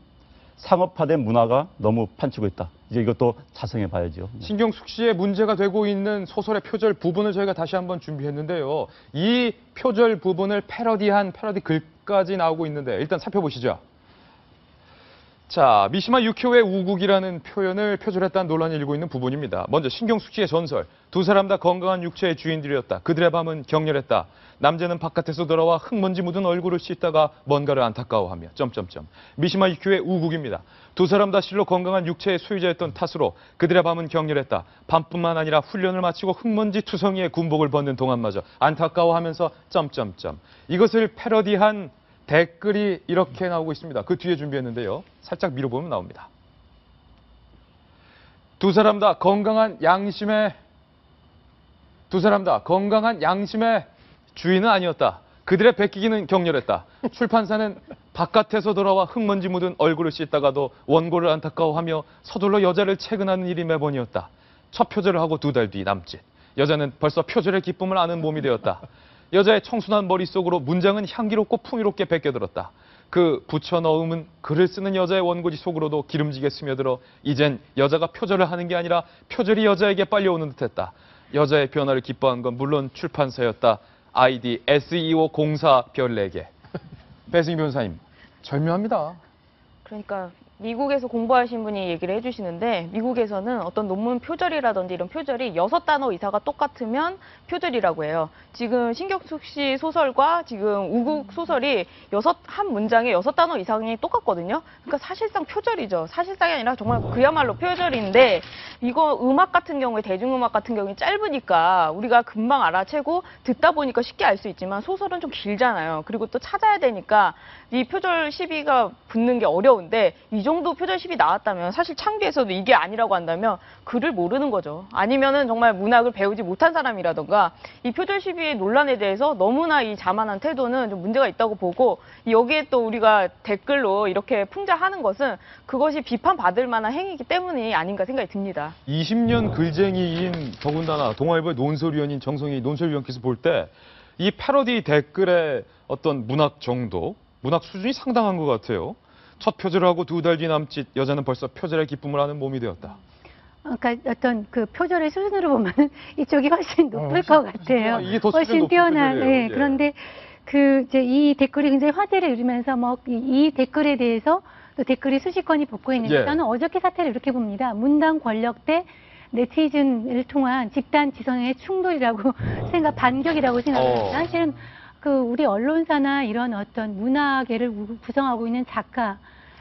상업화된 문화가 너무 판치고 있다. 이제 이것도 자성해 봐야죠. 신경숙 씨의 문제가 되고 있는 소설의 표절 부분을 저희가 다시 한번 준비했는데요. 이 표절 부분을 패러디한 패러디 글까지 나오고 있는데 일단 살펴보시죠. 자, 미시마 유키오의 우국이라는 표현을 표절했다는 논란이 일고 있는 부분입니다. 먼저 신경숙 씨의 전설. 두 사람 다 건강한 육체의 주인들이었다. 그들의 밤은 격렬했다. 남자는 바깥에서 돌아와 흙먼지 묻은 얼굴을 씻다가 뭔가를 안타까워하며 점점점. 미시마 유키오의 우국입니다. 두 사람 다 실로 건강한 육체의 소유자였던 탓으로 그들의 밤은 격렬했다. 밤뿐만 아니라 훈련을 마치고 흙먼지 투성이의 군복을 벗는 동안마저 안타까워하면서 점점점. 이것을 패러디한 댓글이 이렇게 나오고 있습니다. 그 뒤에 준비했는데요. 살짝 밀어보면 나옵니다. 두 사람 다 건강한 양심의 주인은 아니었다. 그들의 베끼기는 격렬했다. 출판사는 바깥에서 돌아와 흙먼지 묻은 얼굴을 씻다가도 원고를 안타까워하며 서둘러 여자를 채근하는 일이 매번이었다. 첫 표절을 하고 2달 뒤 남짓. 여자는 벌써 표절의 기쁨을 아는 몸이 되었다. 여자의 청순한 머릿속으로 문장은 향기롭고 풍요롭게 베껴들었다. 그 붙여넣음은 글을 쓰는 여자의 원고지 속으로도 기름지게 스며들어 이젠 여자가 표절을 하는 게 아니라 표절이 여자에게 빨려오는 듯했다. 여자의 변화를 기뻐한 건 물론 출판사였다. 아이디 SEO04별내게. 배승희 변호사님, 절묘합니다. 그러니까 미국에서 공부하신 분이 얘기를 해주시는데 미국에서는 어떤 논문 표절이라든지 이런 표절이 6단어 이상가 똑같으면 표절이라고 해요. 지금 신경숙 씨 소설과 지금 우국 소설이 한 문장에 6단어 이상이 똑같거든요. 그러니까 사실상 표절이죠. 사실상이 아니라 정말 그야말로 표절인데 이거 음악 같은 경우에 대중음악 같은 경우에 짧으니까 우리가 금방 알아채고 듣다 보니까 쉽게 알 수 있지만 소설은 좀 길잖아요. 그리고 또 찾아야 되니까 이 표절 시비가 붙는 게 어려운데 이 정도 표절 시비 나왔다면 사실 창비에서도 이게 아니라고 한다면 글을 모르는 거죠. 아니면은 정말 문학을 배우지 못한 사람이라던가 이 표절 시비의 논란에 대해서 너무나 이 자만한 태도는 좀 문제가 있다고 보고 여기에 또 우리가 댓글로 이렇게 풍자하는 것은 그것이 비판받을 만한 행위이기 때문이 아닌가 생각이 듭니다. 20년 글쟁이인 더군다나 동아일보의 논설위원인 정성희 논설위원께서 볼 때 이 패러디 댓글의 어떤 문학 정도, 문학 수준이 상당한 것 같아요. 첫 표절을 하고 2달 뒤 남짓 여자는 벌써 표절의 기쁨을 아는 몸이 되었다. 그러니까 어떤 그 표절의 수준으로 보면 이쪽이 훨씬 높을 것 같아요. 이게 더 훨씬 뛰어난. 네, 그런데 이제 이 댓글이 굉장히 화제를 이루면서 이 댓글에 대해서 또 댓글이 수십 건이 붙고 있는데 저는 어저께 사태를 이렇게 봅니다. 문당 권력 대 네티즌을 통한 집단 지성의 충돌이라고 반격이라고 생각합니다. 사실은 우리 언론사나 이런 어떤 문화계를 구성하고 있는 작가,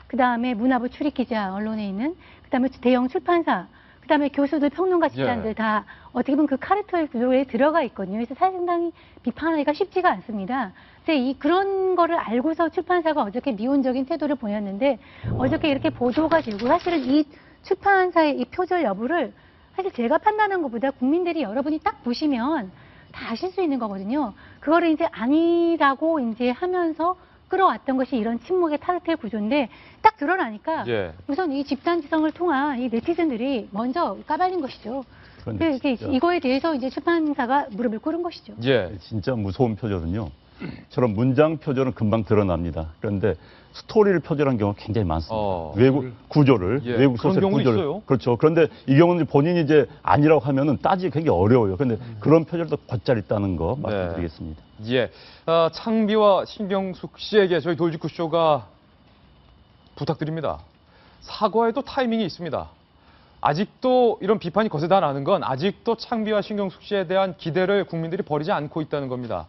그 다음에 문화부 출입기자, 언론에 있는, 그 다음에 대형 출판사, 그 그다음에 교수들, 평론가 집단들 다 어떻게 보면 그 카르텔 구조에 들어가 있거든요. 그래서 상당히 비판하기가 쉽지가 않습니다. 근데 그런 거를 알고서 출판사가 어저께 미온적인 태도를 보였는데 어저께 이렇게 보도가 되고 사실은 이 출판사의 이 표절 여부를 사실 제가 판단한 것보다 국민들이 여러분이 딱 보시면 다 아실 수 있는 거거든요. 그거를 이제 아니라고 이제 하면서 끌어왔던 것이 이런 침묵의 카르텔 구조인데 딱 드러나니까 우선 이 집단지성을 통한 이 네티즌들이 먼저 까발린 것이죠. 근데 이거에 대해서 이제 출판사가 무릎을 꿇은 것이죠. 진짜 무서운 표절은요. 저런 문장 표절은 금방 드러납니다. 그런데 스토리를 표절한 경우가 굉장히 많습니다. 외국 구조를, 외국 소설 구조를. 있어요. 그렇죠. 그런데 이 경우는 본인이 이제 아니라고 하면은 따지기 굉장히 어려워요. 그런데 그런 표절도 곧잘 있다는 거 말씀드리겠습니다. 창비와 신경숙 씨에게 저희 돌직구쇼가 부탁드립니다. 사과에도 타이밍이 있습니다. 아직도 이런 비판이 거세다 나는 건 아직도 창비와 신경숙 씨에 대한 기대를 국민들이 버리지 않고 있다는 겁니다.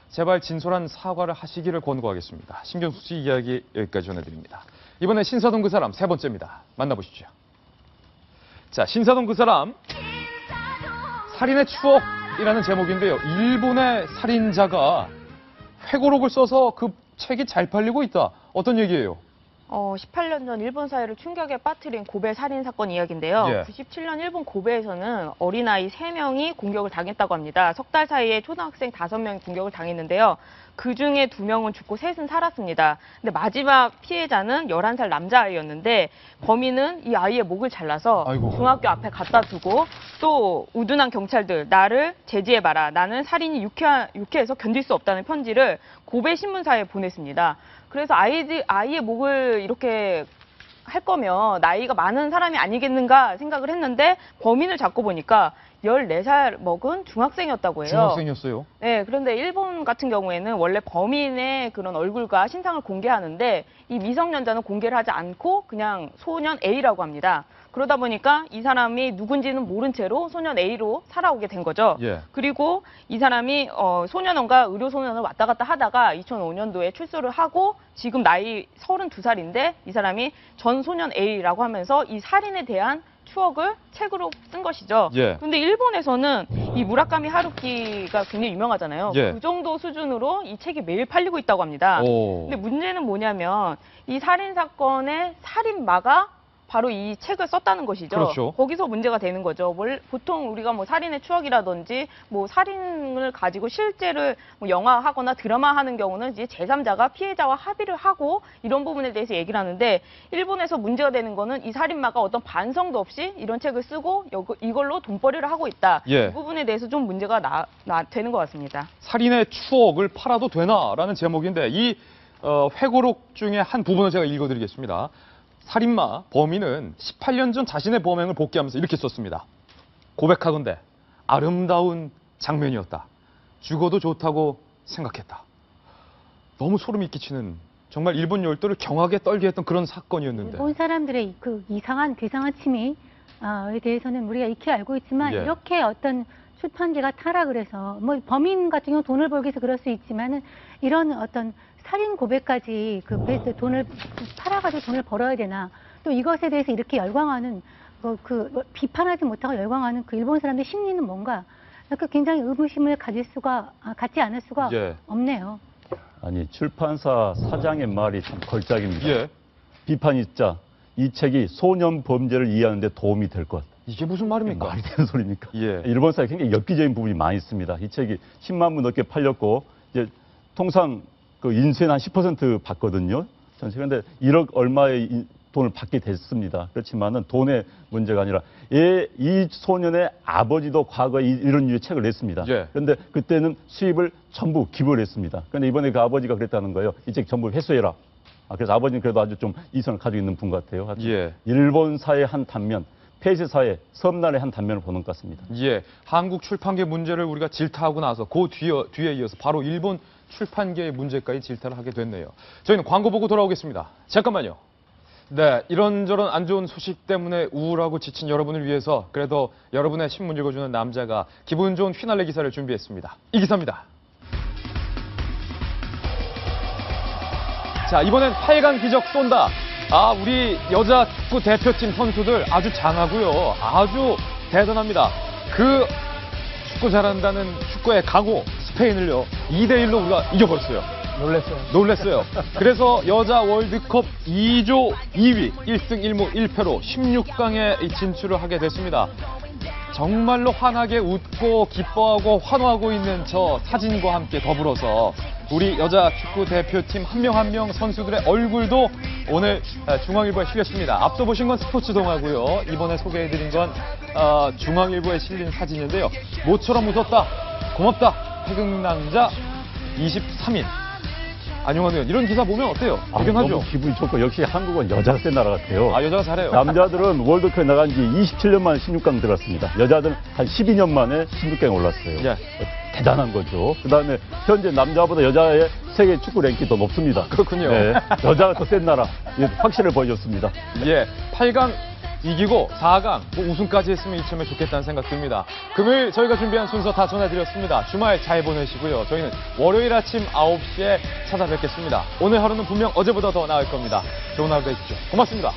제발 진솔한 사과를 하시기를 권고하겠습니다. 신경숙 씨 이야기 여기까지 전해드립니다. 이번에 신사동 그 사람 세 번째입니다. 만나보시죠. 자, 신사동 그 사람 살인의 추억이라는 제목인데요. 일본의 살인자가 회고록을 써서 그 책이 잘 팔리고 있다. 어떤 얘기예요? 18년 전 일본 사회를 충격에 빠뜨린 고베 살인 사건 이야기인데요. 97년 일본 고베에서는 어린아이 3명이 공격을 당했다고 합니다. 석 달 사이에 초등학생 5명이 공격을 당했는데요. 그중에 2명은 죽고 3은 살았습니다. 근데 마지막 피해자는 11살 남자아이였는데 범인은 이 아이의 목을 잘라서 중학교 앞에 갖다 두고 또 우둔한 경찰들 나를 제지해봐라. 나는 살인이 유쾌해서 견딜 수 없다는 편지를 고베 신문사에 보냈습니다. 그래서 아이의 목을 이렇게 할 거면 나이가 많은 사람이 아니겠는가 생각을 했는데 범인을 잡고 보니까 14살 먹은 중학생이었다고 해요. 중학생이었어요? 네, 그런데 일본 같은 경우에는 원래 범인의 그런 얼굴과 신상을 공개하는데 이 미성년자는 공개를 하지 않고 그냥 소년 A라고 합니다. 그러다 보니까 이 사람이 누군지는 모른 채로 소년 A로 살아오게 된 거죠. 그리고 이 사람이 소년원과 의료소년을 왔다 갔다 하다가 2005년도에 출소를 하고 지금 나이 32살인데 이 사람이 전 소년 A라고 하면서 이 살인에 대한 추억을 책으로 쓴 것이죠. 그런데 일본에서는 이 무라카미 하루키가 굉장히 유명하잖아요. 그 정도 수준으로 이 책이 매일 팔리고 있다고 합니다. 근데 문제는 뭐냐면 이 살인 사건의 살인마가 바로 이 책을 썼다는 것이죠. 그렇죠. 거기서 문제가 되는 거죠. 보통 우리가 뭐 살인의 추억이라든지 뭐 살인을 가지고 실제를 뭐 영화하거나 드라마하는 경우는 이제 제3자가 피해자와 합의를 하고 이런 부분에 대해서 얘기를 하는데 일본에서 문제가 되는 거는 이 살인마가 어떤 반성도 없이 이런 책을 쓰고 이걸로 돈벌이를 하고 있다. 이 부분에 대해서 좀 문제가 되는 것 같습니다. 살인의 추억을 팔아도 되나라는 제목인데 이 회고록 중에 한 부분을 제가 읽어드리겠습니다. 살인마, 범인은 18년 전 자신의 범행을 복귀하면서 이렇게 썼습니다. 고백하건대 아름다운 장면이었다. 죽어도 좋다고 생각했다. 너무 소름이 끼치는 정말 일본 열도를 경하게 떨게 했던 그런 사건이었는데. 일본 사람들의 그 이상한 괴상한 취미에 대해서는 우리가 익히 알고 있지만 이렇게 어떤 출판계가 타락을 해서 뭐 범인 같은 경우 돈을 벌기 위해서 그럴 수 있지만은 이런 어떤 살인 고백까지 돈을 팔아가지고 돈을 벌어야 되나 또 이것에 대해서 이렇게 열광하는 비판하지 못하고 열광하는 그 일본 사람들의 심리는 뭔가 굉장히 의구심을 갖지 않을 수가 없네요. 아니 출판사 사장의 말이 참 걸작입니다. 비판이 있자 이 책이 소년 범죄를 이해하는 데 도움이 될 것. 이게 무슨 말입니까? 말이 되는 소리입니까? 일본 사회에 굉장히 엽기적인 부분이 많이 있습니다. 이 책이 10만 부 넘게 팔렸고 이제 통상 그 인수에 한 10% 받거든요. 전체. 그런데 1억 얼마의 돈을 받게 됐습니다. 그렇지만은 돈의 문제가 아니라 이 소년의 아버지도 과거에 이런 류의 책을 냈습니다. 그런데 그때는 수입을 전부 기부를 했습니다. 그런데 이번에 그 아버지가 그랬다는 거예요. 이 책 전부 회수해라. 그래서 아버지는 그래도 아주 좀 이성을 가지고 있는 분 같아요. 일본 사회의 한 단면, 폐쇄 사회, 섬나라의 한 단면을 보는 것 같습니다. 한국 출판계 문제를 우리가 질타하고 나서 그 뒤에 이어서 바로 일본 출판계의 문제까지 질타를 하게 됐네요. 저희는 광고 보고 돌아오겠습니다. 잠깐만요. 네, 이런저런 안 좋은 소식 때문에 우울하고 지친 여러분을 위해서 그래도 여러분의 신문 읽어주는 남자가 기분 좋은 휘날레 기사를 준비했습니다. 이 기사입니다. 자, 이번엔 8강 기적 쏜다. 우리 여자 축구 대표팀 선수들 아주 장하고요. 아주 대단합니다. 그 축구 잘한다는 축구의 강호 스페인을요. 2대1로 우리가 이겨버렸어요. 놀랬어요. 그래서 여자 월드컵 2조 2위, 1승 1무 1패로 16강에 진출을 하게 됐습니다. 정말로 환하게 웃고 기뻐하고 환호하고 있는 저 사진과 함께 더불어서 우리 여자 축구 대표팀 한 명 한 명 선수들의 얼굴도 오늘 중앙일보에 실렸습니다. 앞서 보신 건 스포츠동화고요. 이번에 소개해드린 건 중앙일보에 실린 사진인데요. 모처럼 웃었다, 고맙다, 태극남자 23인. 안용환 의원, 이런 기사 보면 어때요? 대견하죠? 너무 기분이 좋고 역시 한국은 여자가 센 나라 같아요. 여자가 잘해요. 남자들은 월드컵에 나간 지 27년 만에 16강 들어갔습니다. 여자들은 한 12년 만에 16강에 올랐어요. 예. 대단한 거죠. 그다음에 현재 남자보다 여자의 세계 축구 랭킹이 더 높습니다. 그렇군요. 네, 여자가 더 센 나라. 확실히 보여줬습니다. 예, 8강 이기고 4강 우승까지 했으면 이참에 좋겠다는 생각 듭니다. 금요일 저희가 준비한 순서 다 전해드렸습니다. 주말 잘 보내시고요. 저희는 월요일 아침 9시에 찾아뵙겠습니다. 오늘 하루는 분명 어제보다 더 나을 겁니다. 좋은 하루 되십시오. 고맙습니다.